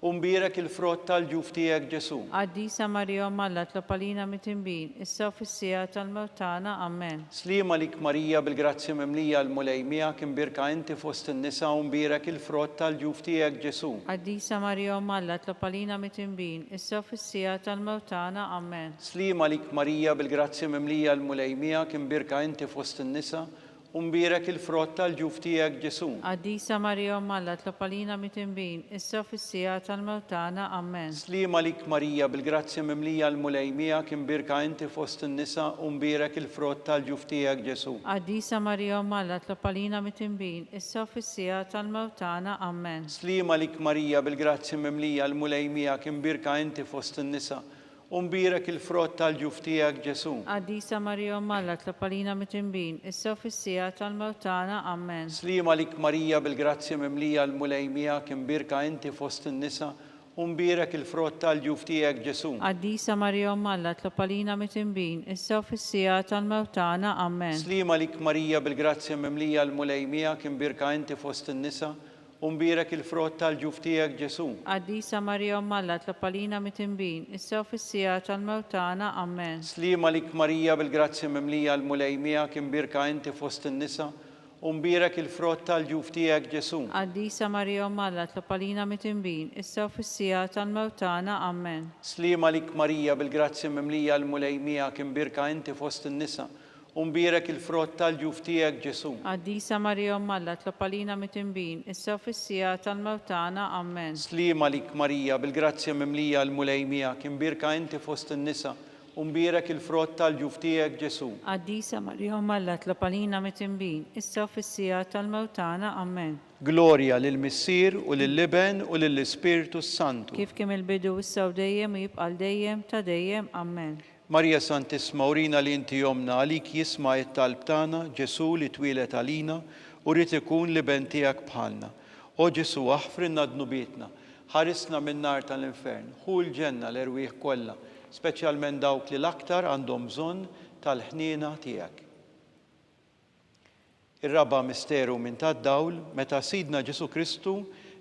umbirak il-frott tal-ġuf tiegħek Ġesu. Addisa Marija Malla tlopalina mit-imbin, issa u fissija tal-mewtana, Amen. Slima lik Marija bil-grazzja mimlija l-mulejmija kimbirka inti fost in-nisa umbirak il-frott tal-ġuf tiegħek Ġesu. Addisa Marija Malla tlopalina mit-imbin, issa u fissija tal-mewtana, Amen. Slima lik Marija bil-grazzja mimlija l-mulejmija kimbirka inti fost in-nisa umbirak il-frott tal-ġuf tiegħek Ġesu. Addisa Marija Malla tlopalina mit-imbin, issa u fissija tal-mewtana, Amen. Slima lik Marija bil-grazzja mimlija l-mulejmija kimbirka inti fost in-nisa umbirak il-frott tal-ġuf tiegħek Ġesu. Addisa Marija Malla tlopalina mit-imbin, issa u fissija tal-mewtana, Amen. Slima lik Marija bil-grazzja mimlija l-mulejmija kimbirka inti fost in-nisa umbirak il-frott tal-ġuf tiegħek Ġesu. Addisa Marija Malla tlopalina mit-imbin, issa u fissija tal-mewtana, Amen. Slima lik Marija bil-grazzja mimlija l-mulejmija kimbirka inti fost in-nisa umbirak il-frott tal-ġuf tiegħek Ġesu. Addisa Marija Malla tlopalina mit-imbin, issa u fissija tal-mewtana, Amen. Slima lik Marija bil-grazzja mimlija l-mulejmija kimbirka inti fost in-nisa umbirak il-frott tal-ġuf tiegħek Ġesu. Addisa Marija Malla tlopalina mit-imbin, issa u fissija tal-mewtana, Amen. Slima lik Marija bil-grazzja mimlija l-mulejmija kimbirka inti fost in-nisa umbirak il-frott tal-ġuf tiegħek Ġesu. Addisa Marija Malla tlopalina mit-imbin, issa u fissija tal-mewtana, Amen. Slima lik Marija bil-grazzja mimlija l-mulejmija kimbirka inti fost in-nisa umbirak il-frott tal-ġuf tiegħek Ġesu. Addisa Marija Malla tlopalina mit-imbin, issa u fissija tal-mewtana, Amen. Slima lik Marija bil-grazzja mimlija l-mulejmija kimbirka inti fost in-nisa umbirak il-frott tal-ġuf tiegħek Ġesu. Addisa Marija Malla tlopalina mit-imbin, issa u fissija tal-mewtana, Amen. Gloria lill-Missier u lill-Liben u lill-Ispiritu Santu. Kif kemm il-bidu issa u dejjem jibqal dejjem ta' dejjem, Amen. Marija Santisma urina li inti jomna għalik jisma it-talb tagħna, Ġesu li twilet għalina u rrid ikun liben tiegħek bħalna. O Ġesu, aħfrinna d-nubietna, ħarisna minn nar tal-infern, hu l-ġenna l-erwieħ kollha, speċjalment dawk li l-aktar għandhom bżonn tal-ħniena tiegħek. Ir-raba' misteru minn tad-dawl meta Sidna Ġesu Kristu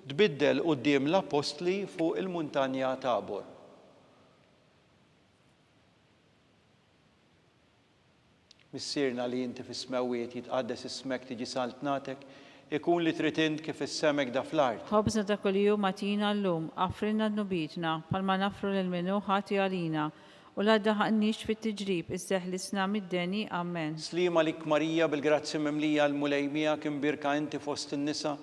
tbiddel quddiem l-apostli fuq il-muntanja Tabor. Missierna li inti fis-smawiet jitqaddes ismek tiġi saltnatek, ikun li tritint kif is-semek da fl-art. Ħobżna ta' kuljum atina llum, affrinna n-nubitna, palma nafru l-minu ħati għalina, u la ddaħannix fit-tiġrib iż-żeħlisna mid-deni, Amen. Slima lik Marija bil-grazzja mimlija l-mulejmija kimbirka inti fost in-nisa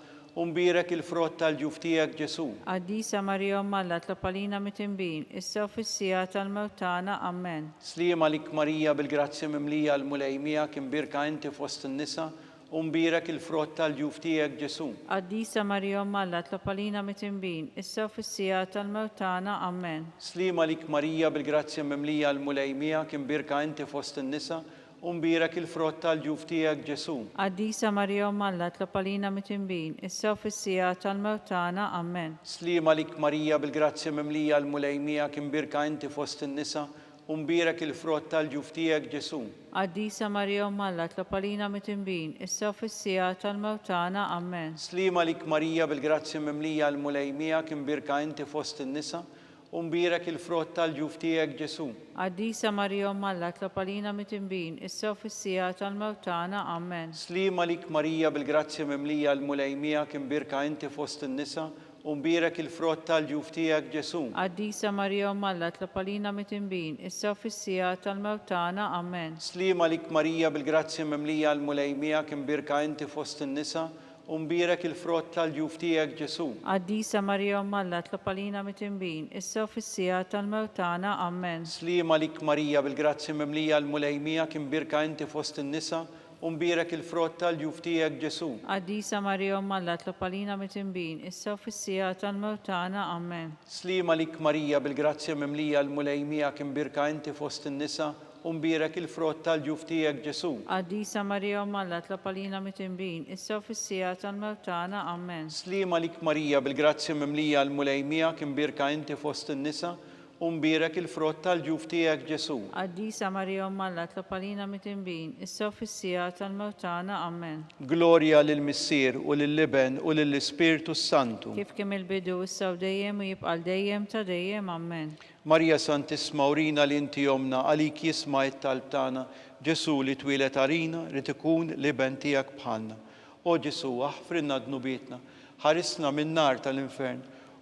umbirak il-frott tal-ġuf tiegħek Ġesu. Addisa Marija Malla tlopalina mit-imbin, issa u fissija tal-mewtana, Amen. Slima lik Marija bil-grazzja mimlija l-mulejmija kimbirka inti fost in-nisa u mbirak il-frott tal-ġuf tiegħek Ġesu. Qaddisa Marija Umm Alla, tlop għalina mit-tinbin, issa u fis-sija tal-mewt tagħna. Amen. Slima lik Marija bil-grazzja mimlija l-mulejmija kien birka inti fost in-nisa u mbirak il-frott tal-ġuf tiegħek Ġesu. Qaddisa Marija Umm Alla, tlop għalina mit-tinbin, issa u fis-sija tal-mewt tagħna. Amen. Slima lik Marija bil-grazzja mimlija l-mulejmija kien birka inti fost in-nisa u mbirak il-frott tal-ġuf tiegħek Ġesu. Qaddisa Marija Umm Alla, tlop għalina mit-tinbin, issa u fis-sija tal-mewt tagħna. Amen. Slima lik Marija bil-grazzja mimlija l-mulejmija kien birka inti fost in-nisa u mbirak il-frott tal-ġuf tiegħek Ġesu. Qaddisa Marija Umm Alla, tlop għalina mit-tinbin, issa u fis-sija tal-mewt tagħna. Amen. Slima lik Marija bil-grazzja mimlija l-mulejmija kien birka inti fost in-nisa u mbirak il-frott tal-ġuf tiegħek Ġesu. Qaddisa Marija Umm Alla, tlop għalina mit-tinbin, issa u fis-sija tal-mewt tagħna. Amen. Slima lik Marija bil-grazzja mimlija l-mulejmija kien birka inti fost in-nisa u mbirak il-frott tal-ġuf tiegħek Ġesu. Qaddisa Marija Umm Alla, tlop għalina mit-tinbin, issa u fis-sija tal-mewt tagħna. Amen. Slima lik Marija bil-grazzja mimlija l-mulejmija kien birka inti fost in-nisa u mbirak il-frott tal-ġuf tiegħek Ġesu. Qaddisa Marija Umm Alla, tlop għalina mit-tinbin, issa u fis-sija tal-mewt tagħna. Amen. Slima lik Marija bil-grazzja mimlija l-mulejmija kien birka inti fost in-nisa u mbirak il-frott tal-ġuf tiegħek Ġesu. Qaddisa Marija Umm Alla, tlop għalina mit-tinbin, issa u fis-sija tal-mewt tagħna. Amen. Slima lik Marija bil-grazzja mimlija l-mulejmija kien birka inti fost in-nisa u mbirak il-frott tal-ġuf tiegħek Ġesu. Qaddisa Marija Umm Alla, tlop għalina mit-tinbin, issa u fis-sija tal-mewt tagħna. Amen. Glorja lill-Missier u lill-Liben u lill-Ispirtu Santu. Kif kemm il-bidu issa u dejjem u jibqa' dejjem ta' dejjem. Amen. Marja Santisma urina li inti jomna għalik jisma' it-talb tagħna Ġesu li twilet għalina rid ikun liben tiegħek bħalna. O Ġesu aħfrinna dnubietna, ħarisna min-nar tal-infern,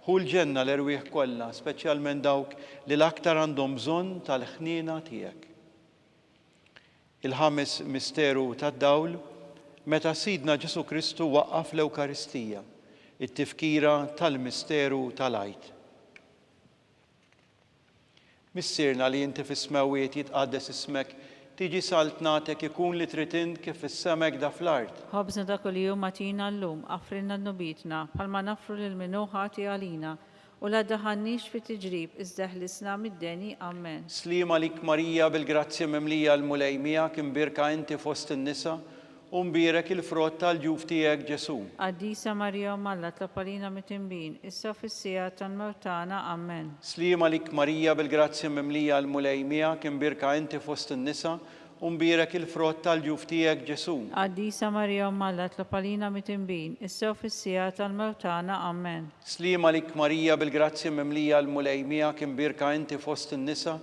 hu l-ġenna l-erwieħ kollha, speċjalment dawk li l-aktar għandhom bżonn tal-ħniena tiegħek. Il-ħames misteru tad-dawl meta Sidna Ġesu Kristu waqqaf l-Ewkaristija, it-tifkira tal-misteru tal-għajt. Missierna li inti fis-smawiet jitqaddes ismek, tiġi salt nagħtek ikun li trid int kif is-semek da fl-art. Ħobżna ta' kuljum atina llum, affrinna dnubietna, bħalma nafru lil minnu ħati għalina, u la daħannix fi tiġrib iżda ħlisna mid-deni. Amen. Slima lik Marija bil-grazzja mimlija l-mulejmija kien birka inti fost in-nisa u mbirak il-frott tal-ġuf tiegħek Ġesu. Qaddisa Marija Umm Alla, tlop għalina mit-tinbin, issa u fis-sija tal-mewt tagħna. Amen. Slima lik Marija bil-grazzja mimlija l-mulejmija kien birka inti fost in-nisa u mbirak il-frott tal-ġuf tiegħek Ġesu. Qaddisa Marija Umm Alla, tlop għalina mit-tinbin, issa u fis-sija tal-mewt tagħna. Amen. Slima lik Marija bil-grazzja mimlija l-mulejmija kien birka inti fost in-nisa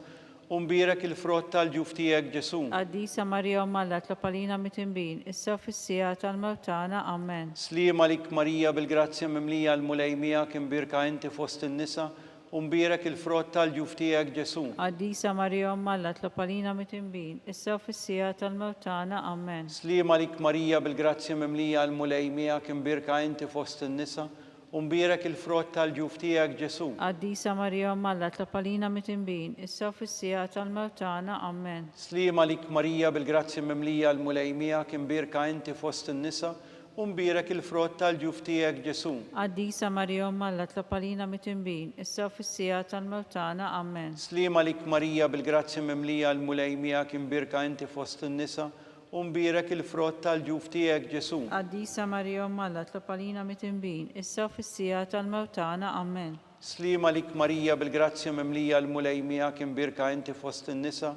u mbirak il-frott tal-ġuf tiegħek Ġesu. Qaddisa Marija Umm Alla, tlop għalina mit-tinbin, issa u fis-sija tal-mewt tagħna. Amen. Slima lik Marija bil-grazzja mimlija l-mulejmija kien birka inti fost in-nisa u mbirak il-frott tal-ġuf tiegħek Ġesu. Qaddisa Marija Umm Alla, tlop għalina mit-tinbin, issa u fis-sija tal-mewt tagħna. Amen. Slima lik Marija bil-grazzja mimlija l-mulejmija kien birka inti fost in-nisa u mbirak il-frott tal-ġuf tiegħek Ġesu. Qaddisa Marija Umm Alla, tlop għalina mit-tinbin, issa u fis-sija tal-mewt tagħna. Amen. Slima lik Marija bil-grazzja mimlija l-mulejmija kien birka inti fost in-nisa u mbirak il-frott tal-ġuf tiegħek Ġesu. Qaddisa Marija Umm Alla, tlop għalina mit-tinbin, issa u fis-sija tal-mewt tagħna. Amen. Slima lik Marija bil-grazzja mimlija l-mulejmija kien birka inti fost in-nisa u mbirak il-frott tal-ġuf tiegħek Ġesu. Qaddisa Marija Umm Alla, tlop għalina mit-tinbin, issa u fis-sija tal-mewt tagħna. Amen. Slima lik Marija bil-grazzja mimlija l-mulejmija kien birka inti fost in-nisa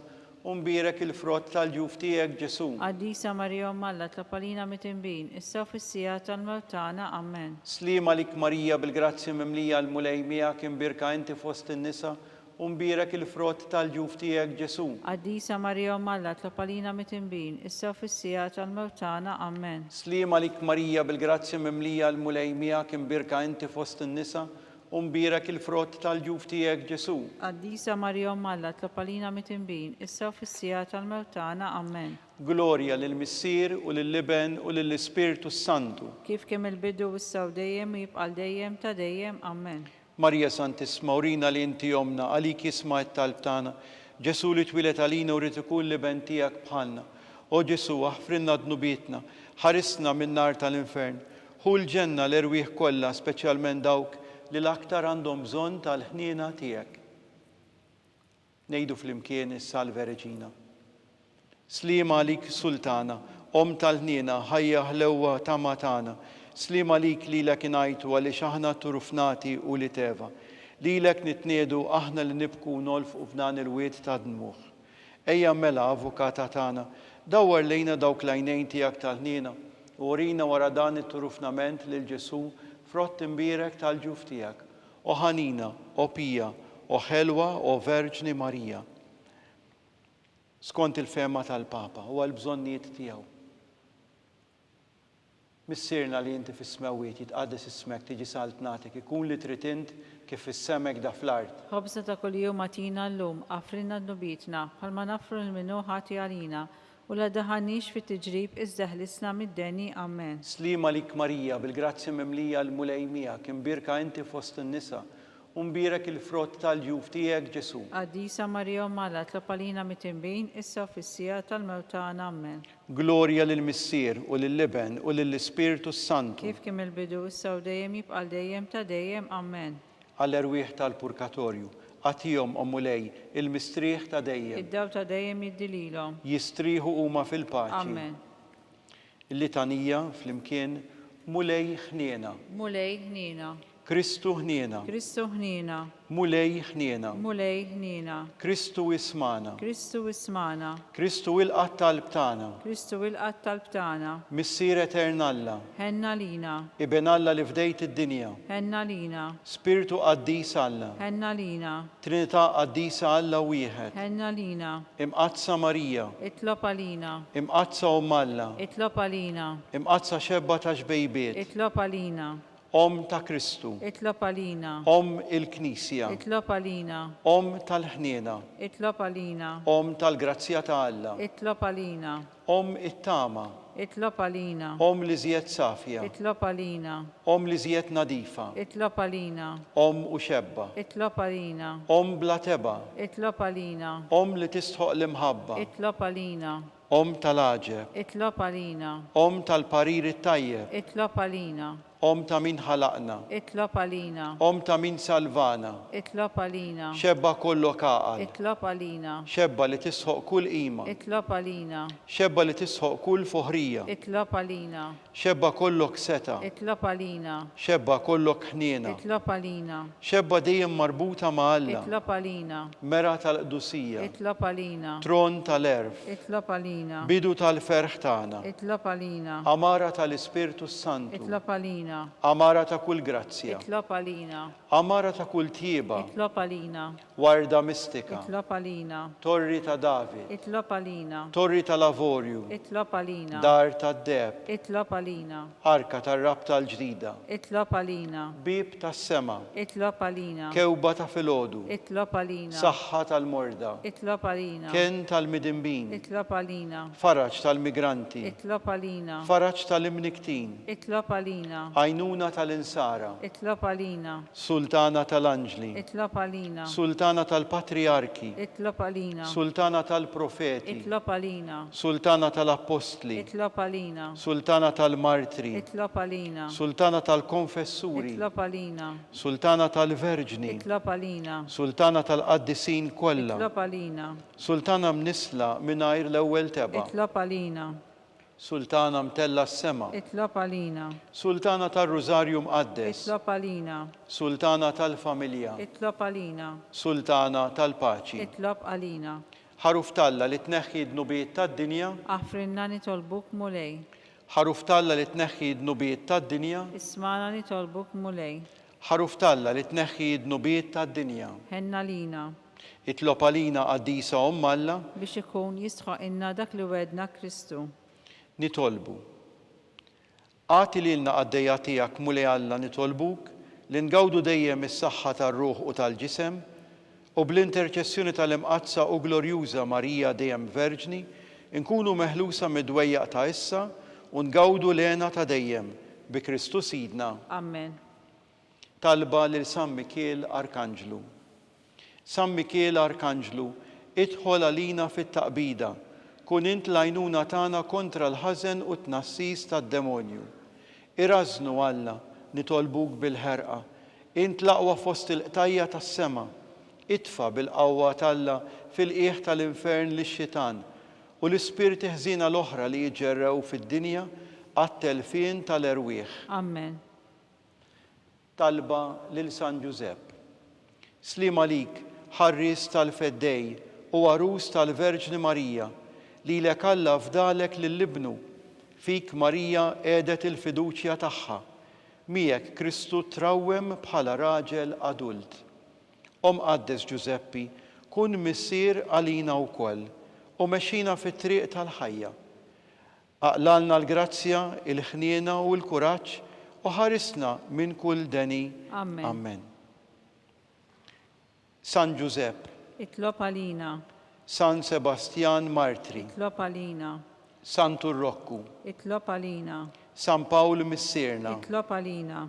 u mbirak il-frott tal-ġuf tiegħek Ġesu. Qaddisa Marija Umm Alla, tlop għalina mit-tinbin, issa u fis-sija tal-mewt tagħna. Amen. Slima lik Marija bil-grazzja mimlija l-mulejmija kien birka inti fost in-nisa u mbirak il-frott tal-ġuf tiegħek Ġesu. Qaddisa Marija Umm Alla, tlop għalina mit-tinbin, issa u fis-sija tal-mewt tagħna. Amen. Slima lik Marija bil-grazzja mimlija l-mulejmija kien birka inti fost in-nisa u mbirak il-frott tal-ġuf tiegħek Ġesu. Qaddisa Marija Umm Alla, tlop għalina mit-tinbin, issa u fis-sija tal-mewt tagħna. Amen. Glorja lill-Missier u lill-Liben u lill-Ispirtu Santu. Kif kemm il-bidu issa u dejjem u jibqa' dejjem ta' dejjem. Amen. Marja Santisma urina li inti jomna għalik jisma' it-talb tagħna Ġesu li twilet għalina u rid ikun liben tiegħek bħalna. O Ġesu, aħfrinna dnubietna, ħarisna minn nar tal-infern, hu l-ġenna l-erwieħ kollha, speċjalment dawk li l-aktar għandhom bżonn tal-ħniena tiegħek. Ngħidu flimkien is-Salve Reġina. Slima lik Sultana, Om tal-ħniena, ħajja ħlewwa ta' matana, slima lik lilek ingħajtu għaliex aħna turufnati u li teva. Lilek nitniedu aħna li nibku nolfqu f'dan il-wied ta' dmuħ. Ejja mela avukata tagħna, dawwar lejna dawk l-għajnejn tiegħek tal-ħniena u urina wara dan it-turufnament lil Ġesu frott imbierek tal-ġuf tiegħek. O ħanina, o pija, o ħelwa, o Verġni Marija. Skont il-fema tal-Papa u għal-bżonnijiet tiegħu. Missirna li inti fis-smawiet jitqaddes ismek tiġi salt nagħtik ikun li trid int kif is-semek da fl-art. ħobżna ta' kuljum atina llum, għafrinna dnubietna, bħalma nafru l-minnu ħati għalina, u la daħannix fit-tiġrib iżdeħlisna mid-deni. Amen. Slima lik Marija, bil-grazzi mimlija l-mulej miegħek, imbirka inti fost in-nisa, u mbirek il-frott tal-ġuf tiegħek Ġesu. Għaddisa Marija Malla, tlopalina mit-tinbin, issa u fissija tal-mewtana. Amen. Glorja lill-Missier u lill-Liben u lill-Ispiritu Santu. Kif kim il-bidu issa u dejjem jibqal dejjem ta' dejjem. Amen. Għall-erwieħ tal-Purgatorju, għatihom o mulej il-mistrieħ ta' dejjem. Id-daw ta' dejjem jiddililhom. Jistrieħu huma fil-paċi. Amen. Il-litanija flimkien mulej ħniena. Mulej ħnina. Kristu ħniena. Kristu ħnina. Mulej ħniena. Mulej ħnina. Kristu ismana. Kristu ismana. Kristu il-qatt tal-btana. Kristu il-qatt tal-btana. Missier eternalla. Henna lina. Iben Alla li fdejt id-dinja. Henna lina. Spiritu qaddis Alla. Henna lina. Trinità qaddisa Alla wieħed. Henna lina. Imqazza Marija. Itlopa lina. Imqazza Alla. Itlopa lina. Imqazza xebba ta' xbejbiet. Itlopa lina. Om ta' Kristu. Itlopa lina. Om il-Knisja. Itlopa lina. Om tal-ħniena. Itlopa lina. Om tal-grazzja ta' Alla. Itlopa lina. Om it-tama. Itlopa lina. Om li żjed safja. Itlopa lina. Om li żjed nadifa. Itlopa lina. Om u xebba. Itlopa lina. Om bla teba. Itlopa lina. Om li tistħoq l-imħabba. Itlopa lina. Om tal-aġeb. Itlopa lina. Om tal-parir it-tajjeb. Itlopa lina. Om ta' min ħalaqna. Itlopa lina. Om ta' min salvana. Itlopa lina. Xebba kollok għaqal. Itlopa lina. Xebba li tisħoq kull qima. Itlopa lina. Xebba li tisħoq kull foħrija. Itlopa lina. Xebba kollok seta. Itlopa lina. Xebba kollok ħniena. Itlopa lina. Xebba dejjem marbuta ma' Alla. Itlopa lina. Mera tal-qdusija. Itlopa lina. Tron tal-erf. Itlopa lina. Bidu tal-ferħ tagħna. Itlopa lina. Amara tal-Ispirtu Santu. Itlopa lina. Amara ta' kull grazzja. Itlopa lina. Amara ta' kull tieba. Itlopa lina. Warda mistika. Itlopa lina. Torri ta' David. Itlopa lina. Torri ta' Lavorju. Itlopa lina. Dar ta' Deb. Itlopa lina. Arka ta' rab tal-ġdida. Itlopa lina. Bib ta' sema. Itlopa lina. Kewba ta' filodu. Itlopa lina. Saħħa tal-morda. Itlopa lina. Ken tal-midimbin. Itlopa lina. Faraġ tal-migranti. Itlopa lina. Faraġ tal-imniktin. Itlopa lina. Għajnuna tal-insara. Itlopa lina. Sultana tal-anġli. Itlopa lina. Sultana tal-patriarki. Itlopa lina. Sultana tal-profeti. Itlopa lina. Sultana tal-apostli. Itlopa lina. Sultana tal-martri. Itlopa lina. Sultana tal-konfessuri. Itlopa lina. Sultana tal-verġni. Itlopa lina. Sultana tal-qaddisin kollha. Itlopa lina. Sultana mnisla mingħajr l-ewwel teba. Itlopa lina. Sultana mtella s-sema. Itlopa lina. Sultana tal-Rużarju mqaddes. Itlopa lina. Sultana tal-familja. Itlopa lina. Sultana tal-paċi. Itlop għalina. Ħaruf talla li tneħħi d-nubiet tad-dinja. Aħfrinna nitolbuk mulej. Ħaruf talla li tneħħi d-nubiet tad-dinja. Ismana nitolbuk mulej. Ħaruf talla li tneħħi d-nubiet tad-dinja. Henna lina. Itlob għalina qaddisa Alla Biex ikun jistħoq inna dak li wedna Kristu. nitolbu. Għati lilna għaddejja tiegħek mulej Alla nitolbuk li ngawdu dejjem is-saħħa tar-ruħ u tal-ġisem u bl-interċessjoni tal-imqazza u glorjuża Marija dejjem Verġni nkunu meħlusa mid-dwejjaq ta' issa u ngawdu lena ta' dejjem bi Kristu Sidna. Amen. Talba lil San Mikiel Arkanġlu. San Mikiel Arkanġlu, idħol għalina fit-taqbida, kun int l-għajnuna tagħna kontra l-ħażen u t-tnassis tad-demonju. Irażnu Alla nitolbuk bil-ħerqa, int l-aqwa fost il-qtajja tas-sema, itfa bil-qawwa talla fil-qiegħ tal-infern lix-xitan u l-ispirti ħżina l-oħra li jiġġerrew fid-dinja għat-telfien tal-erwieħ. Amen. Talba lil San Giuseppe. Slima lik, ħarris tal-feddej u għarus tal-Verġni Marija, li lek Alla fdalek lill-ibnu, fik Marija għedet il-fiduċja tagħha, miegħek Kristu trawwem bħala raġel adult. Qaddes Giuseppi, kun missier għalina wkoll u mexxina fit-triq tal-ħajja. Aqlalna l-grazzja, il-ħniena u l-kuraġġ u ħarisna minn kull deni. Amen. Amen. San Giuseppe, Itlob għalina. San Sebastian Martri, Itlob għalina. San Turrokku, Itlob għalina. San Pawl Missierna, Itlob għalina.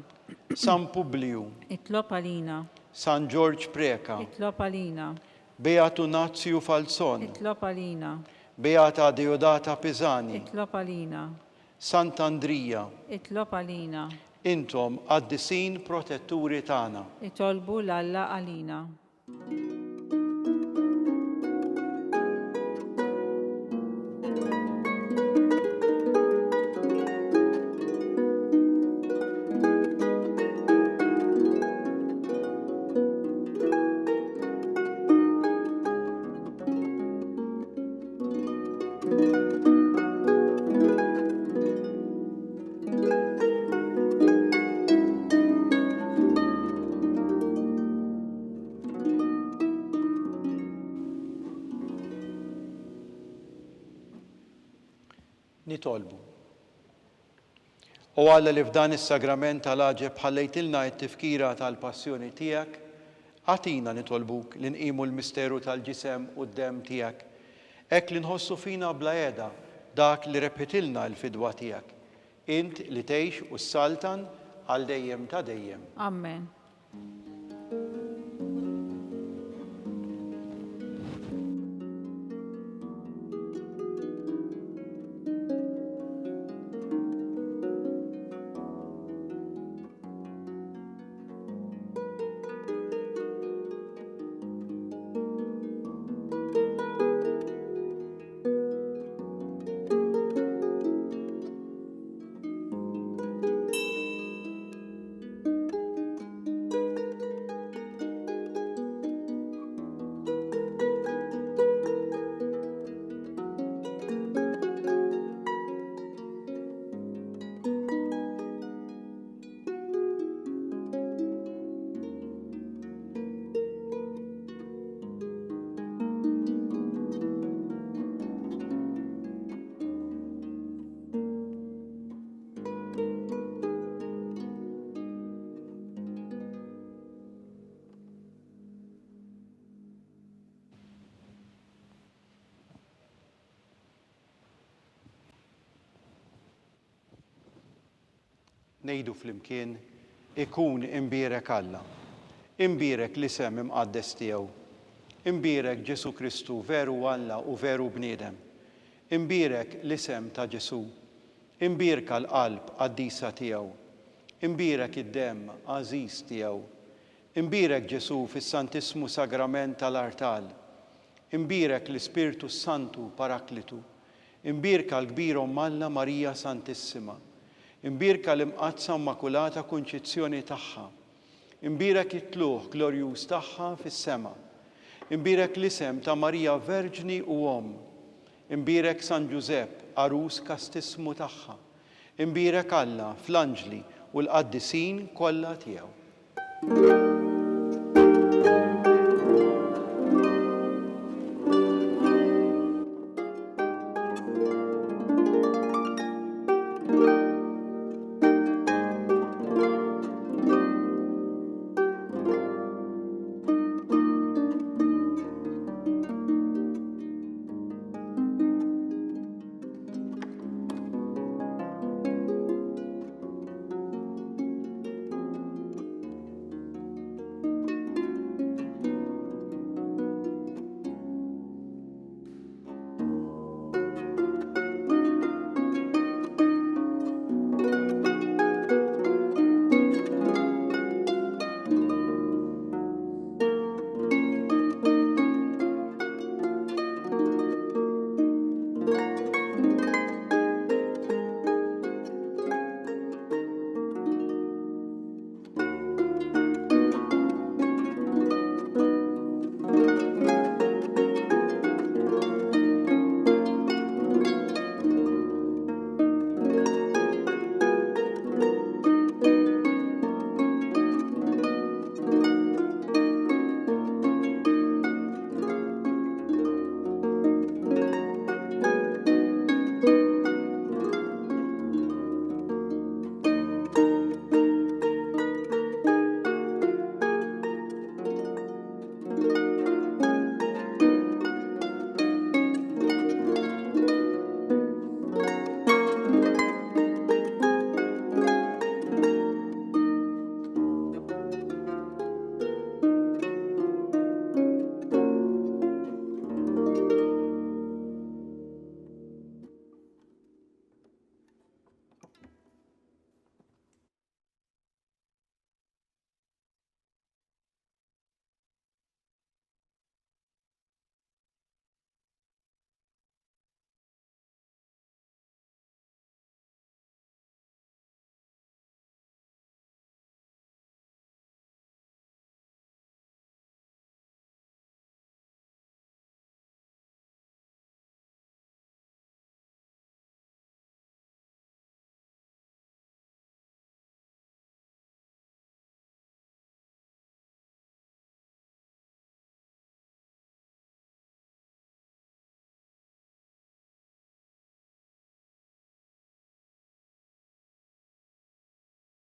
San Publiu, Itlob għalina. San George Preka, Itlob għalina. Beatu Nazio Falzon, Itlob għalina. Beata Deodata Pisani, Itlob għalina. Sant'Andrija, Itlob għalina. intom qaddisin protetturi tagħna. Itolbu l-Alla għalina. Nitolbu. U Alla li f'dan is-sagrament tal-aġeb ħallejtilna t-tifkira tal-passjoni tiegħek, għatina nitolbuk li nqimu l-misteru tal-ġisem u d-dem tiegħek, hekk li nħossu fina bla qiegħda dak li repetilna l-fidwa tiegħek. Int li tgħix u s-saltan għal dejjem ta' dejjem. Amen. Nejdu flimkien, ikun imbierek Alla, imbierek l-isem imqaddes tiegħu, imbierek Ġesu Kristu veru Alla u veru bniedem, imbierek l-isem ta' Ġesu, imbierek l-qalb qaddisa tiegħu, imbierek id-dem għażiż tiegħu, imbierek Ġesu fis-Santismu Sagrament tal-Artal, imbierek l-Ispirtu Santu Paraklitu, imbierek l-kbir Omm Alla Marija Santissima, imbierka l-imqazza immakulata kunċizzjoni tagħha, imbierek it-tluħ glorjuż tagħha fis-sema, imbierek l-isem ta' Marija Verġni u Omm, imbierek San Giuseppe arus kastismu tagħha, imbierek Alla fl-anġli u l-qaddisin kollha tiegħu.